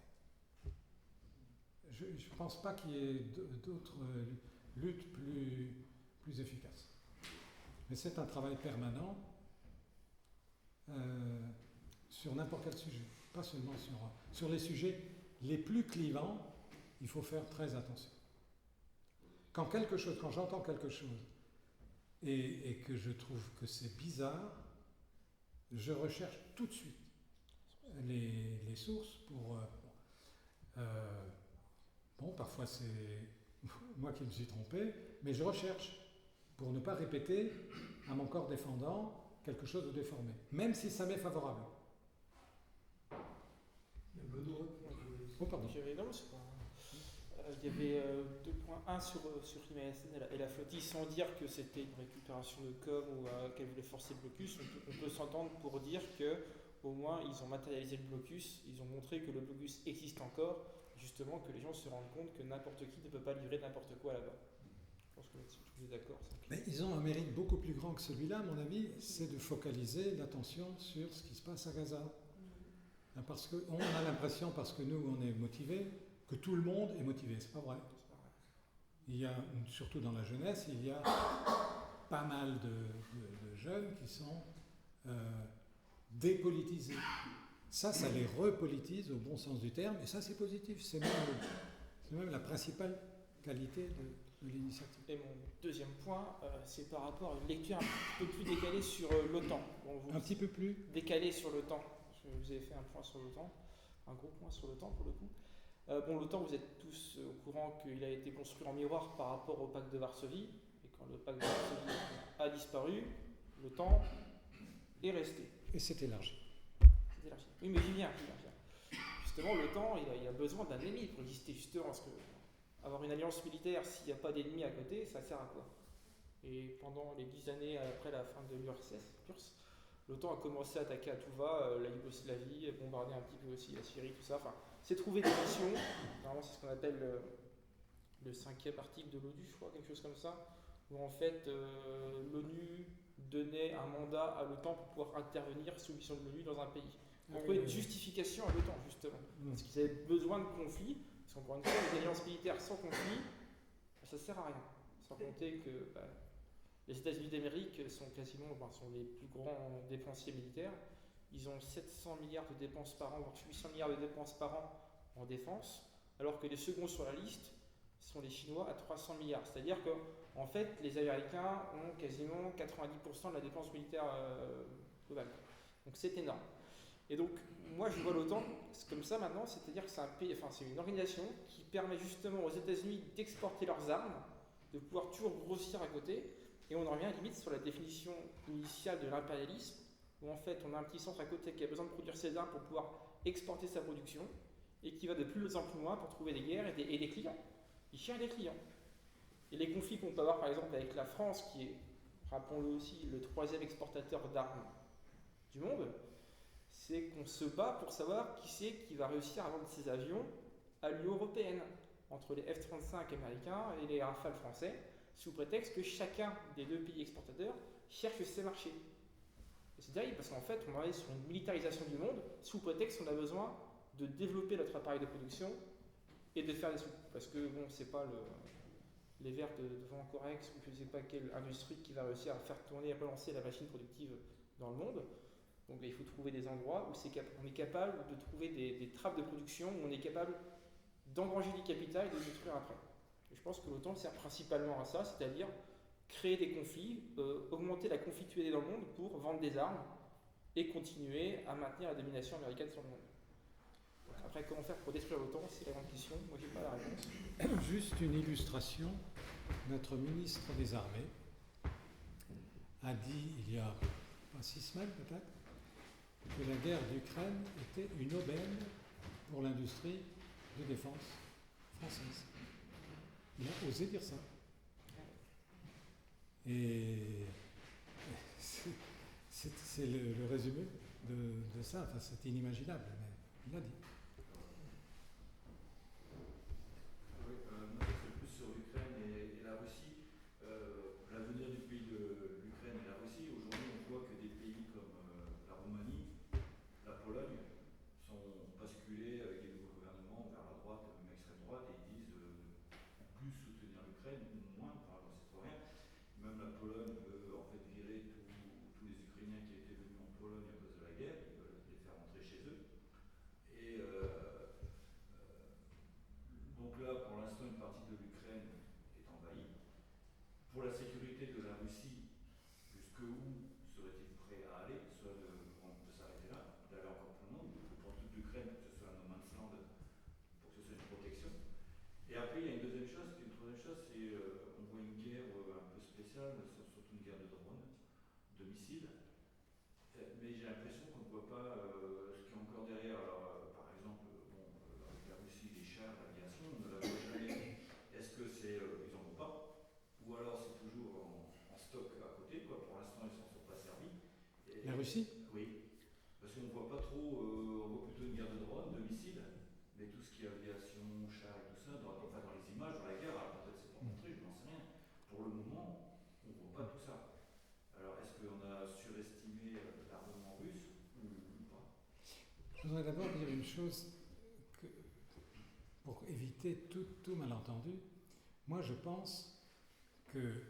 Je ne pense pas qu'il y ait d'autres luttes plus efficaces. Mais c'est un travail permanent sur n'importe quel sujet, pas seulement sur les sujets les plus clivants. Il faut faire très attention. Quand j'entends quelque chose et que je trouve que c'est bizarre, je recherche tout de suite les sources pour... parfois c'est moi qui me suis trompé, mais je recherche pour ne pas répéter à mon corps défendant quelque chose de déformé, même si ça m'est favorable. Oh, pardon. Il y avait 2.1 sur l'IMSN et la flottille, sans dire que c'était une récupération de com ou qu'elle voulait forcer le blocus. On peut s'entendre pour dire que au moins ils ont matérialisé le blocus, ils ont montré que le blocus existe encore, justement que les gens se rendent compte que n'importe qui ne peut pas livrer n'importe quoi là-bas. Je pense que là-dessus tout le monde est d'accord. Mais ils ont un mérite beaucoup plus grand que celui-là, à mon avis, c'est de focaliser l'attention sur ce qui se passe à Gaza. Parce qu'on a l'impression, parce que nous on est motivés, que tout le monde est motivé. C'est pas vrai. Il y a, surtout dans la jeunesse, il y a pas mal de jeunes qui sont dépolitisés. Ça les repolitise au bon sens du terme, et ça c'est positif. C'est même la principale qualité de l'initiative. Et mon deuxième point, c'est par rapport à une lecture un peu plus décalée sur l'OTAN. Un petit peu plus décalée sur l'OTAN. Vous avez fait un point sur l'OTAN, un gros point sur l'OTAN pour le coup. L'OTAN, vous êtes tous au courant qu'il a été construit en miroir par rapport au pacte de Varsovie. Et quand le pacte de Varsovie a disparu, l'OTAN est resté. Et c'est élargi. Oui, mais j'y viens. Justement, l'OTAN, il a besoin d'un ennemi pour exister, justement, parce que avoir une alliance militaire, s'il n'y a pas d'ennemi à côté, ça sert à quoi? Et pendant les 10 années après la fin de l'URSS, l'OTAN a commencé à attaquer à tout va, la Yougoslavie, bombarder un petit peu aussi la Syrie, tout ça. Enfin, c'est trouver des missions. Normalement, c'est ce qu'on appelle le 5e article de l'ONU, je crois, quelque chose comme ça, où en fait l'ONU donnait un mandat à l'OTAN pour pouvoir intervenir sous mission de l'ONU dans un pays. Pour trouver une justification à l'OTAN, justement. Parce qu'ils avaient besoin de conflits. Parce qu'encore une fois, les alliances militaires sans conflit, ça ne sert à rien. Sans compter que les États-Unis d'Amérique sont sont les plus grands dépensiers militaires. Ils ont 700 milliards de dépenses par an, voire 800 milliards de dépenses par an en défense, alors que les seconds sur la liste sont les Chinois à 300 milliards. C'est-à-dire qu'en fait, les Américains ont quasiment 90% de la dépense militaire globale. Donc c'est énorme. Et donc, moi je vois l'OTAN comme ça maintenant, c'est-à-dire que c'est une organisation qui permet justement aux États-Unis d'exporter leurs armes, de pouvoir toujours grossir à côté, et on en revient limite sur la définition initiale de l'impérialisme, où en fait on a un petit centre à côté qui a besoin de produire ses armes pour pouvoir exporter sa production, et qui va de plus en plus loin pour trouver des guerres et des clients. Il cherche des clients. Et les conflits qu'on peut avoir par exemple avec la France, qui est, rappelons-le aussi, le 3e exportateur d'armes du monde, c'est qu'on se bat pour savoir qui c'est qui va réussir à vendre ses avions à l'Union européenne, entre les F-35 américains et les Rafales français, sous prétexte que chacun des 2 pays exportateurs cherche ses marchés. Et c'est terrible parce qu'en fait, on est sur une militarisation du monde, sous prétexte qu'on a besoin de développer notre appareil de production et de faire des sous. Parce que c'est pas les verres de vent Corex ou je ne sais pas quelle industrie qui va réussir à faire tourner et relancer la machine productive dans le monde. Donc il faut trouver des endroits où on est capable de trouver des trappes de production, où on est capable d'engranger du capital et de le détruire après. Et je pense que l'OTAN sert principalement à ça, c'est-à-dire créer des conflits, augmenter la conflictualité dans le monde pour vendre des armes et continuer à maintenir la domination américaine sur le monde. Donc après, comment faire pour détruire l'OTAN, c'est la grande question. Moi, j'ai pas la réponse. Juste une illustration. Notre ministre des Armées a dit il y a 6 semaines peut-être que la guerre d'Ukraine était une aubaine pour l'industrie de défense française. Il a osé dire ça. Et c'est le résumé de ça. Enfin, c'est inimaginable, mais il l'a dit. Oui, moi c'est plus sur l'Ukraine et la Russie. L'avenir du pays de l'Ukraine et la Russie, aujourd'hui on voit que des pays comme la Roumanie, la Pologne sont basculés avec des nouveaux gouvernements vers la droite, même extrême droite, et ils disent plus soutenir l'Ukraine ou moins, enfin j'en sais trop rien. Même la Pologne veut en fait virer tous les Ukrainiens qui étaient venus en Pologne à cause de la guerre, ils veulent les faire rentrer chez eux. Et donc là, pour l'instant, une partie de l'Ukraine est envahie. Pour la sécurité de la Russie, jusqu'où serait-il prêt à aller? Soit on peut s'arrêter là, d'aller encore plus loin, ou pour toute l'Ukraine, pour que ce soit un no man's land, pour que ce soit une protection. Et après, il y a une deuxième chose, une troisième chose, c'est on voit une guerre un peu spéciale, surtout une guerre de drones, de missiles. Mais j'ai l'impression qu'on ne voit pas ce qui est encore derrière. Alors, par exemple, avec la Russie, les chars, l'aviation, on ne la voit jamais. Est-ce que c'est ils n'en ont pas? Ou alors c'est toujours en stock à côté, quoi. Pour l'instant, ils ne s'en sont pas servis. Et, La Russie? Oui. Parce qu'on ne voit pas trop, on voit plutôt une guerre de drones, de missiles, mais tout ce qui est aviation, chars et tout ça, dans les images, dans la guerre, alors peut-être c'est pas montré, je n'en sais rien. Pour le moment, on ne voit pas tout ça. Alors est-ce qu'on a surestimé l'armement russe ou pas? Je voudrais d'abord dire une chose pour éviter tout malentendu. Moi, je pense que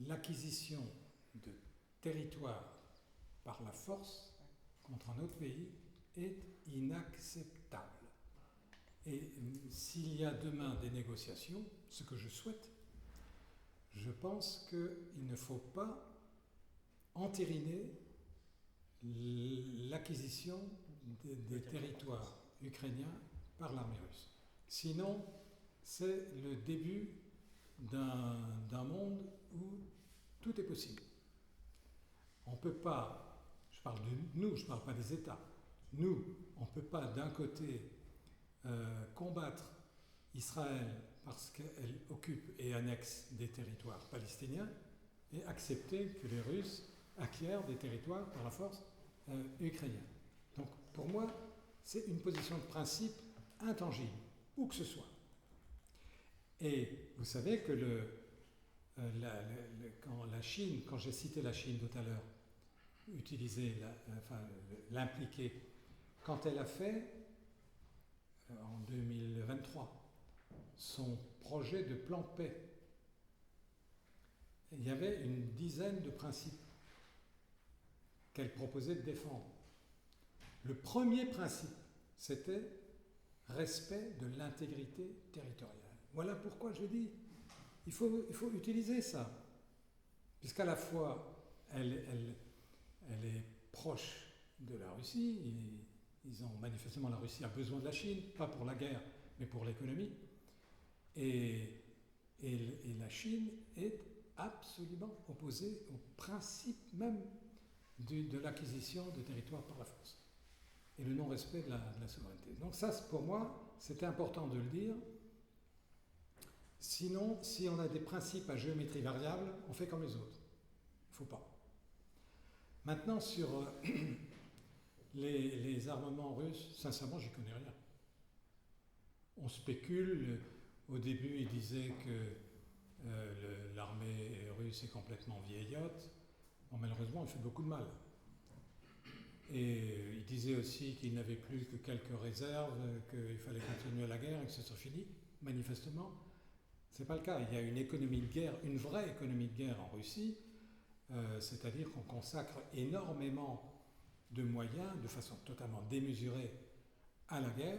l'acquisition de territoire par la force contre un autre pays est inacceptable. Et s'il y a demain des négociations, ce que je souhaite, je pense qu'il ne faut pas entériner l'acquisition des territoires ukrainiens par l'armée russe. Sinon, c'est le début d'un monde où tout est possible. On ne peut pas, je parle de nous, je ne parle pas des États, nous, on ne peut pas d'un côté combattre Israël parce qu'elle occupe et annexe des territoires palestiniens et accepter que les Russes acquièrent des territoires par la force ukrainienne. Donc pour moi, c'est une position de principe intangible, où que ce soit. Et vous savez que quand la Chine, quand j'ai cité la Chine tout à l'heure, l'impliquer, quand elle a fait, en 2023, son projet de plan de paix, il y avait une dizaine de principes qu'elle proposait de défendre. Le premier principe, c'était respect de l'intégrité territoriale. Voilà pourquoi je dis, il faut utiliser ça. Puisqu'à la fois, elle est proche de la Russie, manifestement la Russie a besoin de la Chine, pas pour la guerre, mais pour l'économie. Et la Chine est absolument opposée au principe même de l'acquisition de territoires par la force et le non-respect de la souveraineté. Donc ça, pour moi, c'était important de le dire. Sinon, si on a des principes à géométrie variable, on fait comme les autres. Il ne faut pas. Maintenant, sur les armements russes, sincèrement, j'y connais rien. On spécule. Au début, il disait que l'armée russe est complètement vieillotte. Bon, malheureusement, elle fait beaucoup de mal. Et il disait aussi qu'il n'avait plus que quelques réserves, qu'il fallait continuer la guerre et que ce serait fini, manifestement. Ce n'est pas le cas. Il y a une économie de guerre, une vraie économie de guerre en Russie, c'est-à-dire qu'on consacre énormément de moyens, de façon totalement démesurée, à la guerre,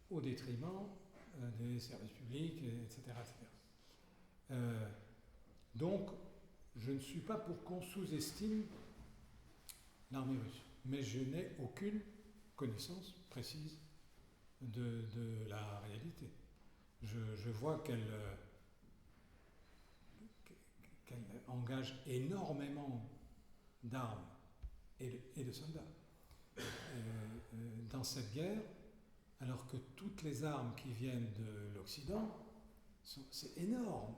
au détriment des services publics, etc. etc. Donc, je ne suis pas pour qu'on sous-estime l'armée russe, mais je n'ai aucune connaissance précise de la réalité. Je vois qu'elle qu'elle engage énormément d'armes et de soldats dans cette guerre, alors que toutes les armes qui viennent de l'Occident, c'est énorme,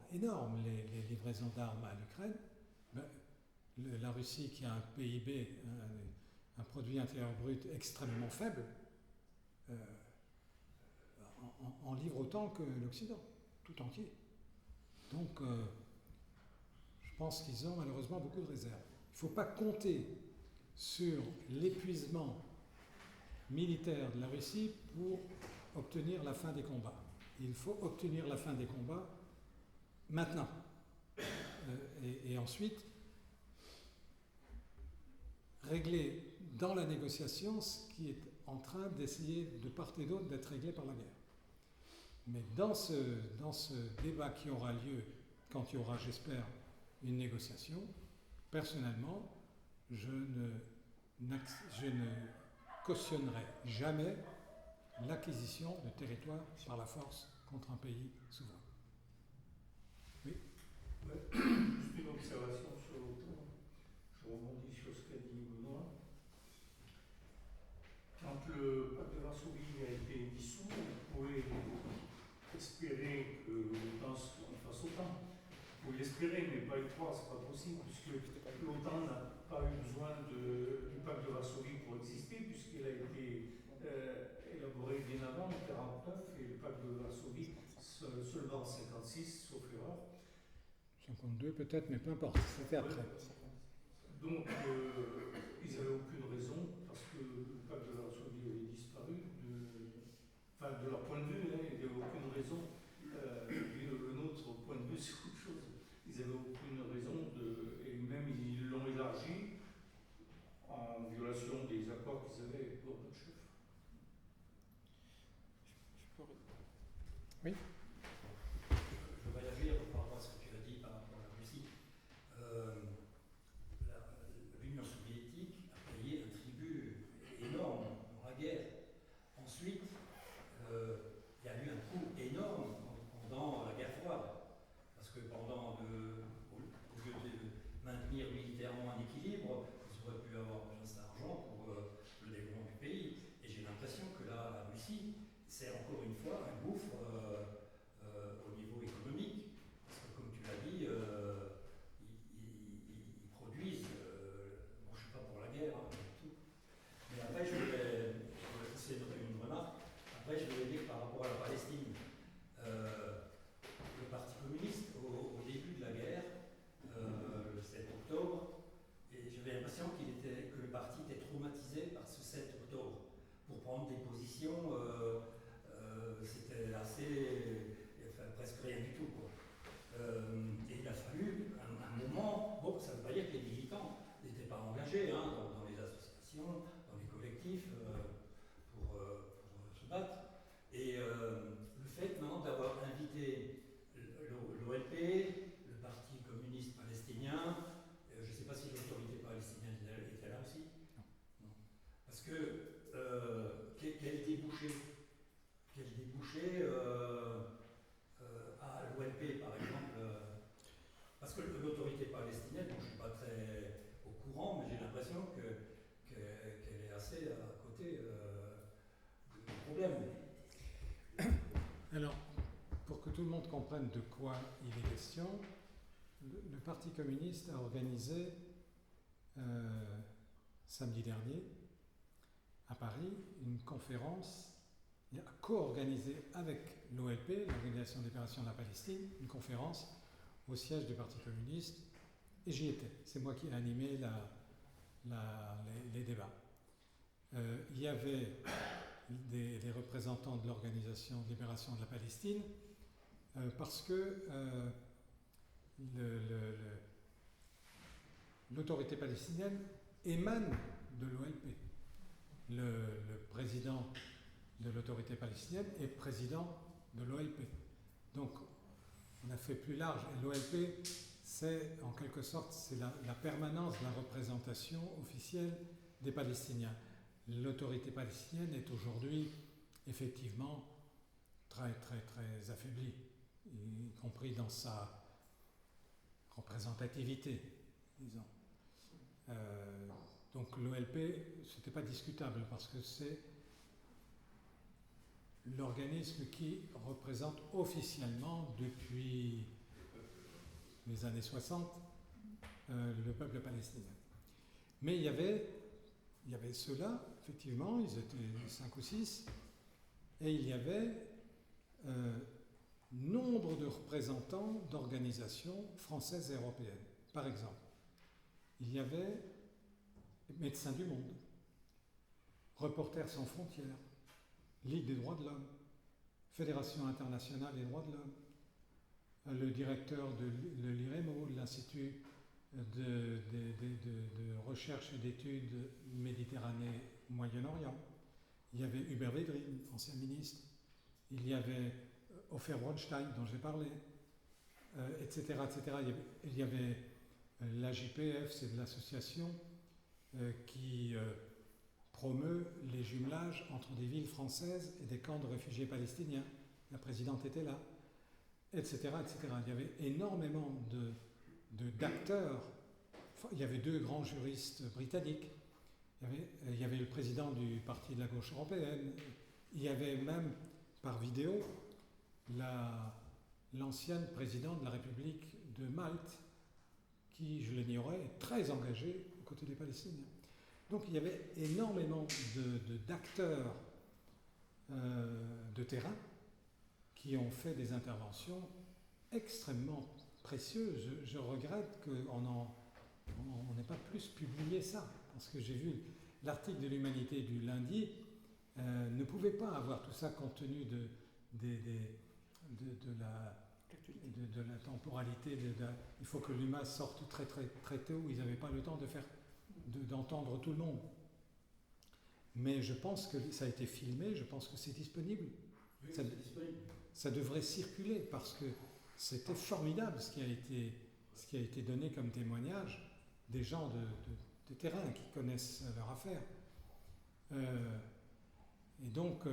les livraisons d'armes à l'Ukraine. Ben, la Russie, qui a un PIB, un produit intérieur brut extrêmement faible, en livre autant que l'Occident, tout entier. Donc, je pense qu'ils ont malheureusement beaucoup de réserves. Il ne faut pas compter sur l'épuisement militaire de la Russie pour obtenir la fin des combats. Il faut obtenir la fin des combats maintenant. Et ensuite, régler dans la négociation ce qui est en train d'essayer de part et d'autre d'être réglé par la guerre. Mais dans ce débat qui aura lieu, quand il y aura, j'espère, une négociation, personnellement, je ne cautionnerai jamais l'acquisition de territoire par la force contre un pays souverain. Oui. Ouais. Juste une observation sur l'OTAN. Je rebondis sur ce qu'a dit Benoît. Quand le pacte de Varsovie a été dissous, on pouvait espérer que l'OTAN fasse autant. Vous pouvez l'espérer, mais pas y croire, c'est pas possible, puisque l'OTAN n'a pas eu besoin du pacte de Varsovie pour exister, puisqu'il a été élaboré bien avant, en 1949, et le pacte de Varsovie seulement en 1956, sauf erreur. 52 peut-être, mais peu importe, c'était après. Donc, ils n'avaient aucune raison, parce que le pacte de Varsovie avait disparu, de leur point de vue, hein, il n'y avait aucune raison. Le nôtre point de vue, c'est autre chose. Ils n'avaient aucune raison et même ils l'ont élargi en violation des accords qu'ils avaient avec Gorbatchev. Oui. Je vais réagir par rapport à ce que tu as dit par rapport à la Russie. L'Union soviétique a payé un tribut énorme dans la guerre. Ensuite, il y a eu un coup énorme pendant la guerre froide. Parce que au lieu de maintenir militairement un équilibre, ils auraient pu avoir besoin de cet argent pour le développement du pays. Et j'ai l'impression que là, la Russie, c'est encore une fois un gouffre au niveau économique. Parce que comme tu l'as dit, ils produisent, bon, je ne suis pas pour la guerre, hein, tout. Mais après, c'est une remarque, après je voulais dire par rapport à la Palestine. Le Parti communiste, au début de la guerre, le 7 octobre, et j'avais l'impression que le parti était traumatisé par ce 7 octobre. Pour prendre des positions, c'était presque rien du tout, quoi. Et il a fallu un moment, bon, ça ne veut pas dire que les militants n'étaient pas engagés hein, dans les associations, dans les collectifs, pour se battre. Et le fait maintenant d'avoir invité l'OLP, le Parti communiste palestinien, je ne sais pas si l'autorité palestinienne était là aussi. Non. Parce que quel débouché à l'OLP par exemple, parce que l'autorité palestinienne, bon, je ne suis pas très au courant, mais j'ai l'impression qu'elle est assez à côté du problème. Alors, pour que tout le monde comprenne de quoi il est question, le Parti communiste a organisé samedi dernier à Paris une conférence, il a co-organisé avec l'OLP, l'Organisation d'Opération de la Palestine, une conférence au siège du Parti communiste, et j'y étais. C'est moi qui ai animé les débats. Il y avait des représentants de l'Organisation de Libération de la Palestine, parce que l'autorité palestinienne émane de l'OLP. Le président de l'autorité palestinienne est président de l'OLP. Donc, on a fait plus large. Et l'OLP, c'est en quelque sorte c'est la permanence de la représentation officielle des Palestiniens. L'autorité palestinienne est aujourd'hui effectivement très, très, très affaiblie, y compris dans représentativité, disons. Donc l'OLP, ce n'était pas discutable parce que c'est l'organisme qui représente officiellement depuis les années 60 le peuple palestinien. Mais il y avait ceux-là, effectivement, ils étaient 5 ou 6, et il y avait nombre de représentants d'organisations françaises et européennes. Par exemple, il y avait Médecins du Monde, Reporters sans frontières, Ligue des droits de l'homme, Fédération internationale des droits de l'homme, le directeur de l'IREMO, de l'Institut de recherche et d'études Méditerranée-Moyen-Orient. Il y avait Hubert Védrine, ancien ministre. Il y avait Ofer Bronstein, dont j'ai parlé, etc., etc. Il y avait l'AJPF, c'est de l'association qui promeut les jumelages entre des villes françaises et des camps de réfugiés palestiniens. La présidente était là, etc., etc. Il y avait énormément d'acteurs. Il y avait 2 grands juristes britanniques. Il y avait le président du Parti de la gauche européenne. Il y avait même, par vidéo, l'ancienne présidente de la République de Malte, qui, je l'ignorais, est très engagée aux côtés des Palestiniens. Donc il y avait énormément d'acteurs de terrain qui ont fait des interventions extrêmement précieuses. Je regrette qu'on n'ait pas plus publié ça, parce que j'ai vu l'article de l'Humanité du lundi ne pouvait pas avoir tout ça compte tenu de la temporalité. Il faut que l'UMA sorte très, très, très tôt. Ils n'avaient pas le temps d'entendre tout le monde. Mais je pense que ça a été filmé, je pense que c'est disponible. Oui, c'est disponible. Ça devrait circuler parce que c'était formidable ce qui a été donné comme témoignage des gens de terrain qui connaissent leur affaire. Et donc,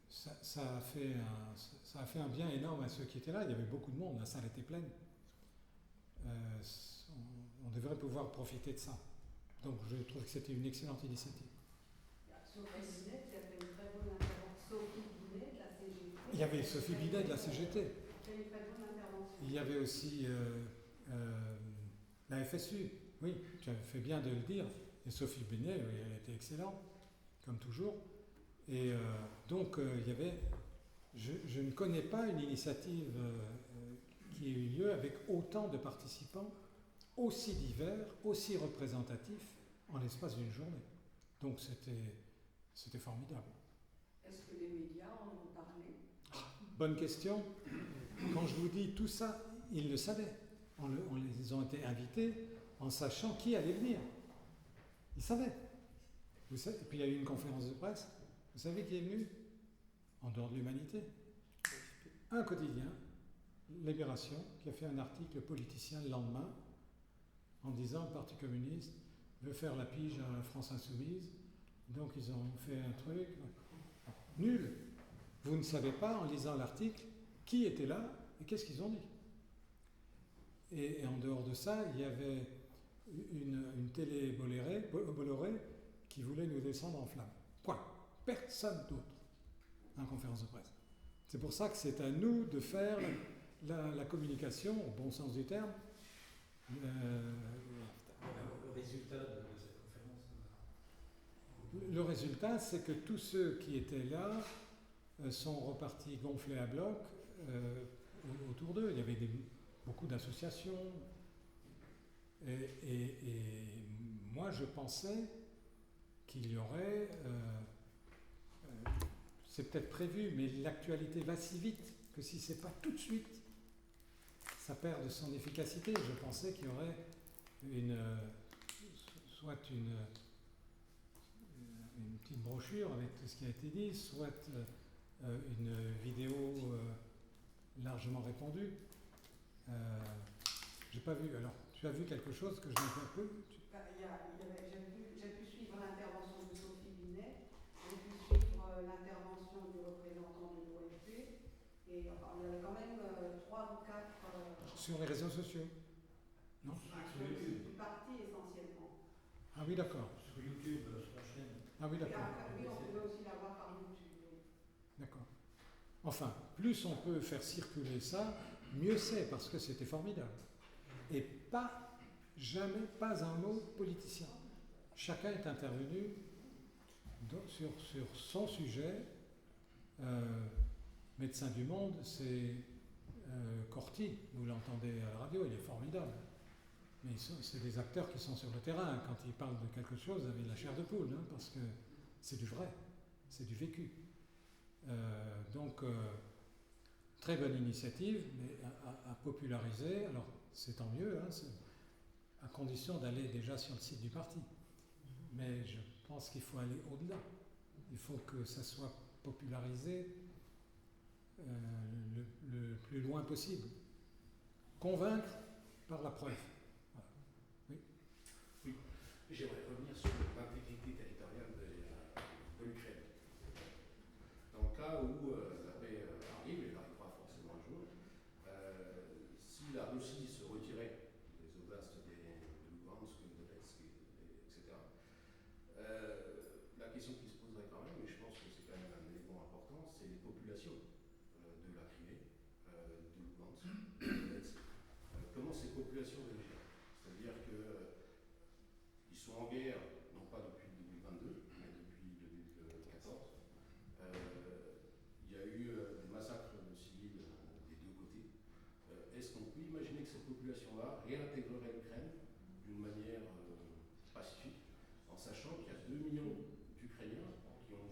ça a fait un bien énorme à ceux qui étaient là. Il y avait beaucoup de monde, la salle était pleine. On devrait pouvoir profiter de ça. Donc je trouve que c'était une excellente initiative. Sophie Binet qui a fait une très bonne intervention. Sophie Binet de la CGT. Il y avait Sophie Binet de la CGT. Qui a fait une très bonne intervention. Il y avait aussi la FSU. Oui, tu as fait bien de le dire. Et Sophie Binet, oui, elle était excellente, comme toujours. Et donc, il y avait... Je ne connais pas une initiative qui ait eu lieu avec autant de participants, aussi divers, aussi représentatifs, en l'espace d'une journée. Donc, c'était formidable. Est-ce que les médias en ont parlé? Bonne question. Quand je vous dis tout ça, ils le savaient. Ils ont été invités en sachant qui allait venir. Ils savaient. Vous savez, et puis il y a eu une conférence de presse. Vous savez qui est venu? En dehors de l'Humanité. Un quotidien, Libération, qui a fait un article politicien le lendemain en disant le Parti communiste veut faire la pige à la France insoumise. Donc ils ont fait un truc. Nul. Vous ne savez pas, en lisant l'article, qui était là et qu'est-ce qu'ils ont dit. Et en dehors de ça, il y avait une télé Bolloré qui voulait nous descendre en flammes. Point. Personne d'autre en conférence de presse. C'est pour ça que c'est à nous de faire la communication, au bon sens du terme. Le résultat de cette conférence? Le résultat, c'est que tous ceux qui étaient là sont repartis gonflés à bloc autour d'eux. Il y avait beaucoup d'associations. Et moi, je pensais qu'il y aurait... c'est peut-être prévu, mais l'actualité va si vite que si ce n'est pas tout de suite, ça perd de son efficacité. Je pensais qu'il y aurait soit une petite brochure avec tout ce qui a été dit, soit une vidéo largement répandue. J'ai pas vu. Alors, tu as vu quelque chose que je n'ai pas vu? J'ai pu suivre l'intervention de Sophie Binet, j'ai pu suivre l'intervention du représentant de l'OLP, et enfin, il y avait quand même sur les réseaux sociaux. Non? Du parti essentiellement. Ah oui, d'accord. Sur YouTube, sur la chaîne. Ah oui, Et d'accord. après, oui, on pouvait aussi l'avoir par YouTube. Oui. D'accord. Enfin, plus on peut faire circuler ça, mieux c'est, parce que c'était formidable. Et pas, jamais, pas un mot politicien. Chacun est intervenu sur son sujet. Médecin du Monde, c'est Corti, vous l'entendez à la radio, il est formidable. Mais c'est des acteurs qui sont sur le terrain. Quand ils parlent de quelque chose, vous avez la chair de poule, hein, parce que c'est du vrai, c'est du vécu. Donc, très bonne initiative, mais à populariser. Alors, c'est tant mieux, hein, à condition d'aller déjà sur le site du parti. Mais je pense qu'il faut aller au-delà. Il faut que ça soit popularisé le plus loin possible. Convaincre par la preuve. Voilà. Oui. Oui. J'aimerais revenir sur l'intégrité territoriale de l'Ukraine. Dans le cas où la paix arrive, et elle arrivera forcément un jour, si la Russie se retirait des oblasts de Lugansk, de Donetsk, etc., la question qui se poserait quand même, et je pense que c'est quand même un élément important, c'est les populations de la Crimée, de Lugansk, de Donetsk. Comment ces populations réagissent? C'est-à-dire qu'ils sont en guerre, non pas depuis 2022, mais depuis 2014. Il y a eu des massacres de civils des deux côtés. Est-ce qu'on peut imaginer que cette population-là réintégrerait l'Ukraine d'une manière pacifique, en sachant qu'il y a 2 millions d'Ukrainiens qui ont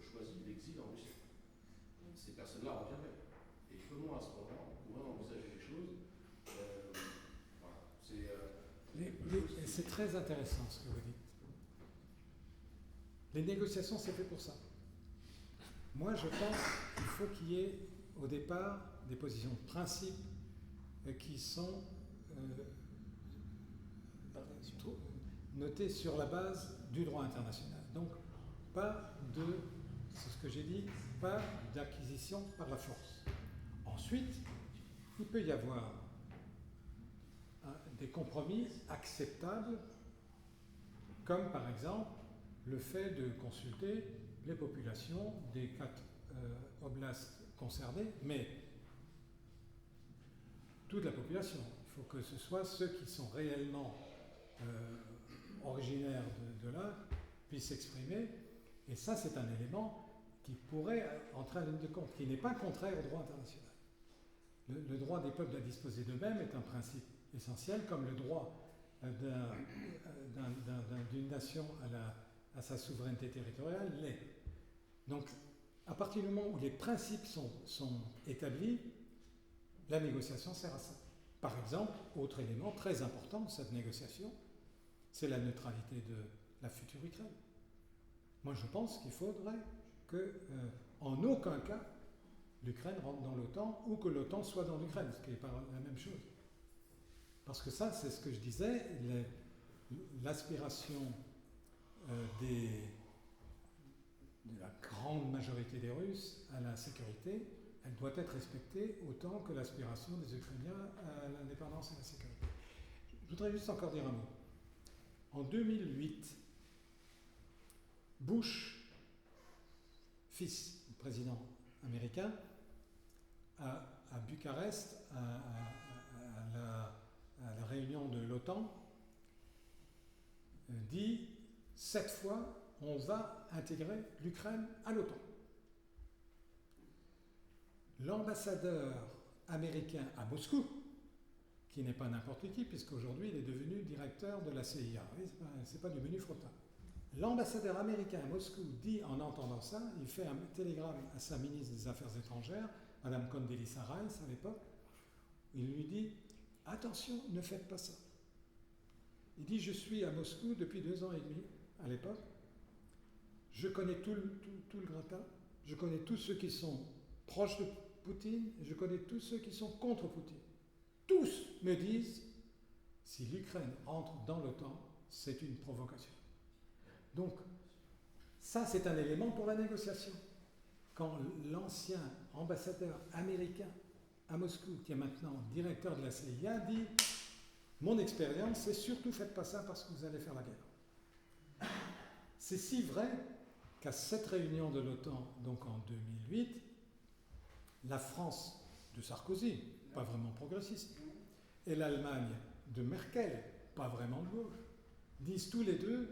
choisi l'exil en Russie? Ces personnes-là reviendraient. Et comment à ce moment-là on pourrait envisager les choses? Voilà. C'est très intéressant ce que vous dites. Les négociations, c'est fait pour ça. Moi, je pense qu'il faut qu'il y ait au départ des positions de principe qui sont notées sur la base du droit international. Donc, pas de, c'est ce que j'ai dit, pas d'acquisition par la force. Ensuite, il peut y avoir des compromis acceptables, comme par exemple le fait de consulter les populations des 4 oblasts concernés, mais toute la population. Il faut que ce soit ceux qui sont réellement originaires de là puissent s'exprimer, et ça c'est un élément qui pourrait entrer en ligne de compte, qui n'est pas contraire au droit international. Le droit des peuples à disposer d'eux-mêmes est un principe essentiel, comme le droit d'une nation à sa souveraineté territoriale l'est. Donc, à partir du moment où les principes sont établis, la négociation sert à ça. Par exemple, autre élément très important de cette négociation, c'est la neutralité de la future Ukraine. Moi, je pense qu'il faudrait que, en aucun cas, l'Ukraine rentre dans l'OTAN ou que l'OTAN soit dans l'Ukraine, ce qui n'est pas la même chose. Parce que ça, c'est ce que je disais, l'aspiration de la grande majorité des Russes à la sécurité, elle doit être respectée autant que l'aspiration des Ukrainiens à l'indépendance et à la sécurité. Je voudrais juste encore dire un mot. En 2008, Bush, fils du président américain, à Bucarest, à la réunion de l'OTAN, dit 7 fois on va intégrer l'Ukraine à l'OTAN. L'ambassadeur américain à Moscou, qui n'est pas n'importe qui, puisqu'aujourd'hui il est devenu directeur de la CIA, c'est pas du menu frottin. L'ambassadeur américain à Moscou dit, en entendant ça, il fait un télégramme à sa ministre des Affaires étrangères, Madame Condoleezza Rice à l'époque, il lui dit « Attention, ne faites pas ça ». Il dit « Je suis à Moscou depuis 2 ans et demi, à l'époque, je connais tout le gratin, je connais tous ceux qui sont proches de Poutine, et je connais tous ceux qui sont contre Poutine. Tous me disent, si l'Ukraine entre dans l'OTAN, c'est une provocation. » Donc, ça c'est un élément pour la négociation. Quand l'ancien ambassadeur américain à Moscou, qui est maintenant directeur de la CIA, dit « Mon expérience, c'est surtout faites pas ça parce que vous allez faire la guerre. » C'est si vrai qu'à cette réunion de l'OTAN, donc en 2008, la France de Sarkozy, pas vraiment progressiste, et l'Allemagne de Merkel, pas vraiment de gauche, disent tous les deux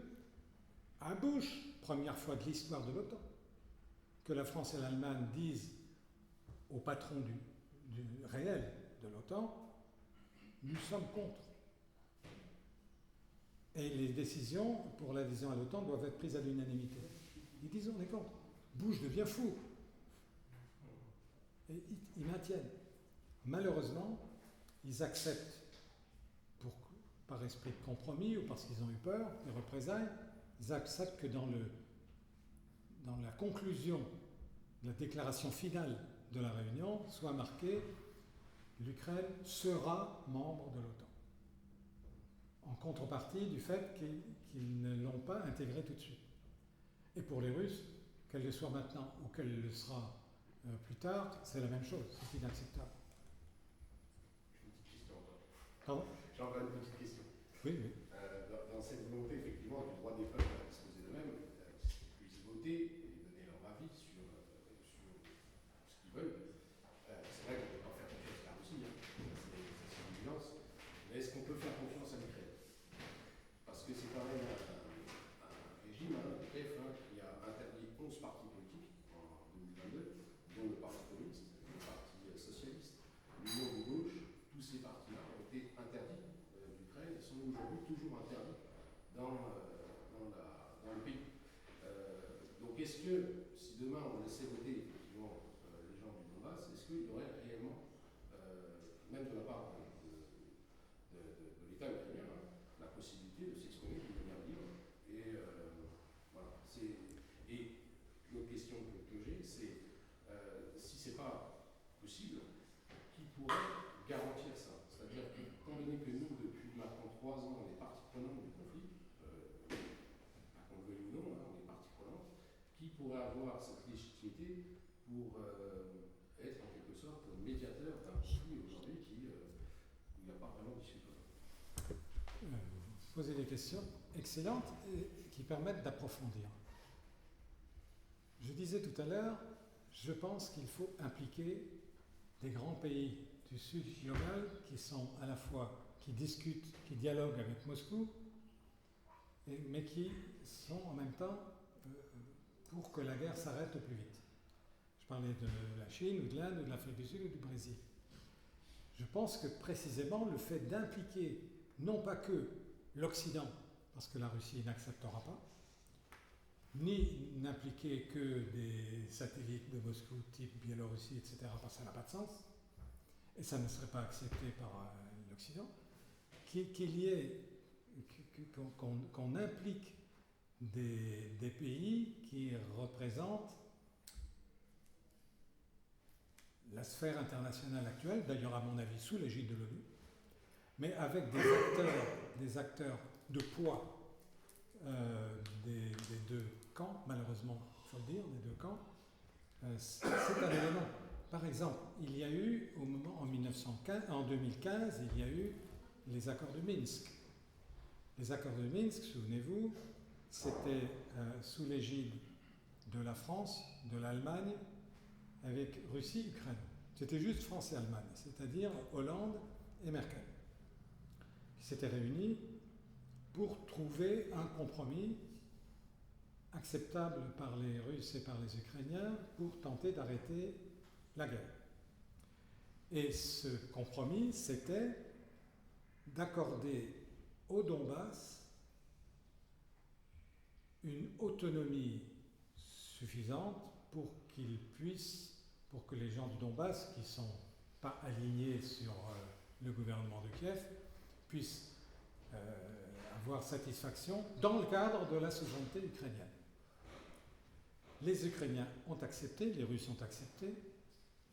à Bush, première fois de l'histoire de l'OTAN, que la France et l'Allemagne disent au patron du réel de l'OTAN, nous sommes contre. Et les décisions pour l'adhésion à l'OTAN doivent être prises à l'unanimité. Ils disent on est contre. Bush devient fou. Et ils maintiennent. Malheureusement, ils acceptent, par esprit de compromis ou parce qu'ils ont eu peur des représailles, ils acceptent que dans la conclusion de la déclaration finale de la réunion soit marqué l'Ukraine sera membre de l'OTAN. En contrepartie du fait qu'ils ne l'ont pas intégré tout de suite. Et pour les Russes, qu'elle le soit maintenant ou qu'elle le sera plus tard, c'est la même chose, c'est inacceptable. Une petite question encore. Pardon ? J'ai encore une petite question. Oui, oui. Dans cette volonté, effectivement, du droit des peuples à disposer d'eux-mêmes, qu'ils puissent voter et donner leur avis sur ce qu'ils veulent, c'est vrai qu'on ne peut pas faire confiance à la Russie, hein. C'est une évidence. Mais est-ce qu'on peut faire confiance à l'Ukraine? Parce que c'est quand même un régime, le Kiev, qui a interdit 11 partis politiques en 2022, dont le Parti communiste, le Parti socialiste, l'Union de gauche. Tous ces partis-là ont été interdits d'Ukraine et sont aujourd'hui toujours interdits dans le pays. Donc est-ce que, si demain on laissait voter effectivement les gens du Donbass, est-ce qu'il y aurait réellement, même de la part de l'État ukrainien, la possibilité de s'exprimer d'une manière libre? Et voilà. Et l'autre question que j'ai, c'est si c'est pas possible, qui pourrait garantir ça? C'est-à-dire que, étant donné que nous, depuis maintenant 3 ans, on est partie prenante du conflit, qu'on le veuille ou non, on est partie prenante, qui pourrait avoir cette légitimité pour être en quelque sorte médiateur d'un conflit aujourd'hui où il n'y a pas vraiment d'issue? Vous posez des questions excellentes et qui permettent d'approfondir. Je disais tout à l'heure, je pense qu'il faut impliquer des grands pays du Sud global qui sont à la fois, qui discutent, qui dialoguent avec Moscou, mais qui sont en même temps pour que la guerre s'arrête au plus vite. Je parlais de la Chine ou de l'Inde ou de l'Afrique du Sud ou du Brésil. Je pense que précisément le fait d'impliquer non pas que l'Occident, parce que la Russie n'acceptera pas, ni n'impliquer que des satellites de Moscou type Biélorussie, etc., parce que ça n'a pas de sens, et ça ne serait pas accepté par l'Occident, qu'il y ait, qu'on implique des pays qui représentent la sphère internationale actuelle, d'ailleurs à mon avis sous l'égide de l'ONU, mais avec des acteurs de poids des deux camps, malheureusement, il faut le dire, des deux camps, c'est un élément. Par exemple, il y a eu, en 2015, il y a eu les accords de Minsk. Les accords de Minsk, souvenez-vous, c'était sous l'égide de la France, de l'Allemagne, avec Russie, Ukraine. C'était juste France et Allemagne, c'est-à-dire Hollande et Merkel, qui s'étaient réunis pour trouver un compromis acceptable par les Russes et par les Ukrainiens pour tenter d'arrêter la guerre. Et ce compromis, c'était d'accorder au Donbass une autonomie suffisante pour que les gens du Donbass, qui ne sont pas alignés sur le gouvernement de Kiev, puissent avoir satisfaction dans le cadre de la souveraineté ukrainienne. Les Ukrainiens ont accepté, les Russes ont accepté,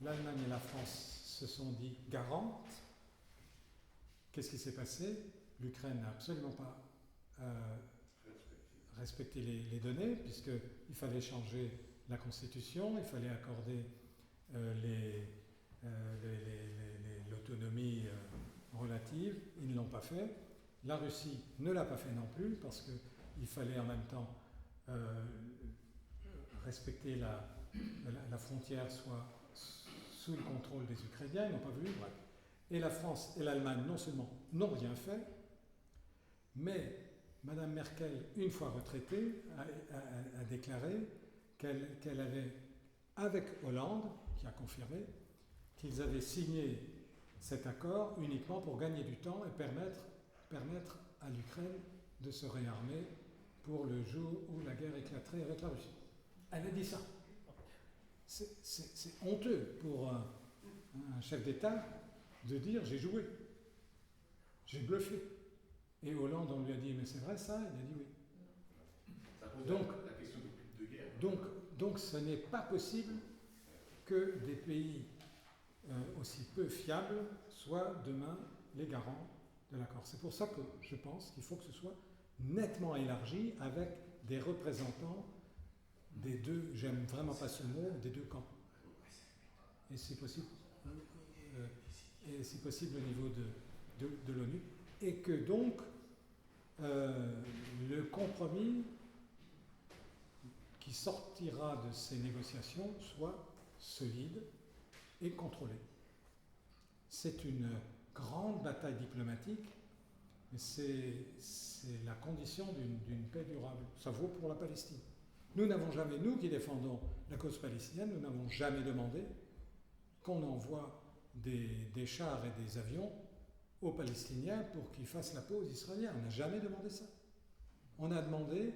l'Allemagne et la France se sont dit garantes. Qu'est-ce qui s'est passé? L'Ukraine n'a absolument pas respecté les données, puisqu'il fallait changer la constitution, il fallait accorder l'autonomie relative. Ils ne l'ont pas fait. La Russie ne l'a pas fait non plus parce qu'il fallait en même temps respecter la frontière soit sous le contrôle des Ukrainiens. Ils n'ont pas voulu, bref. Et la France et l'Allemagne, non seulement n'ont rien fait, mais Mme Merkel, une fois retraitée, a déclaré qu'elle avait, avec Hollande, qui a confirmé, qu'ils avaient signé cet accord uniquement pour gagner du temps et permettre à l'Ukraine de se réarmer pour le jour où la guerre éclaterait avec la Russie. Elle a dit ça. C'est honteux pour un chef d'État de dire j'ai joué, j'ai bluffé. Et Hollande, on lui a dit mais c'est vrai ça? Il a dit oui. Ça pose Donc, la question de guerre. Donc ce n'est pas possible que des pays aussi peu fiables soient demain les garants de l'accord. C'est pour ça que je pense qu'il faut que ce soit nettement élargi avec des représentants des deux, j'aime vraiment pas ce mot, des deux camps. Et c'est possible, au niveau de l'ONU. Et que donc le compromis qui sortira de ces négociations soit solide et contrôlé. C'est une grande bataille diplomatique, mais c'est la condition d'une paix durable. Ça vaut pour la Palestine. Nous n'avons jamais, nous qui défendons la cause palestinienne, nous n'avons jamais demandé qu'on envoie des chars et des avions aux Palestiniens pour qu'ils fassent la paix aux Israéliens. On n'a jamais demandé ça. On a demandé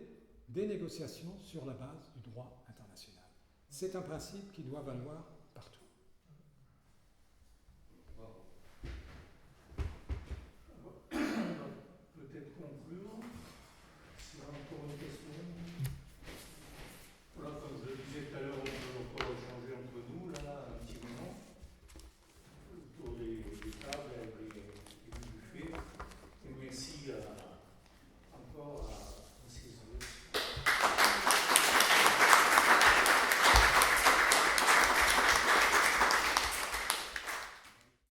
des négociations sur la base du droit international. C'est un principe qui doit valoir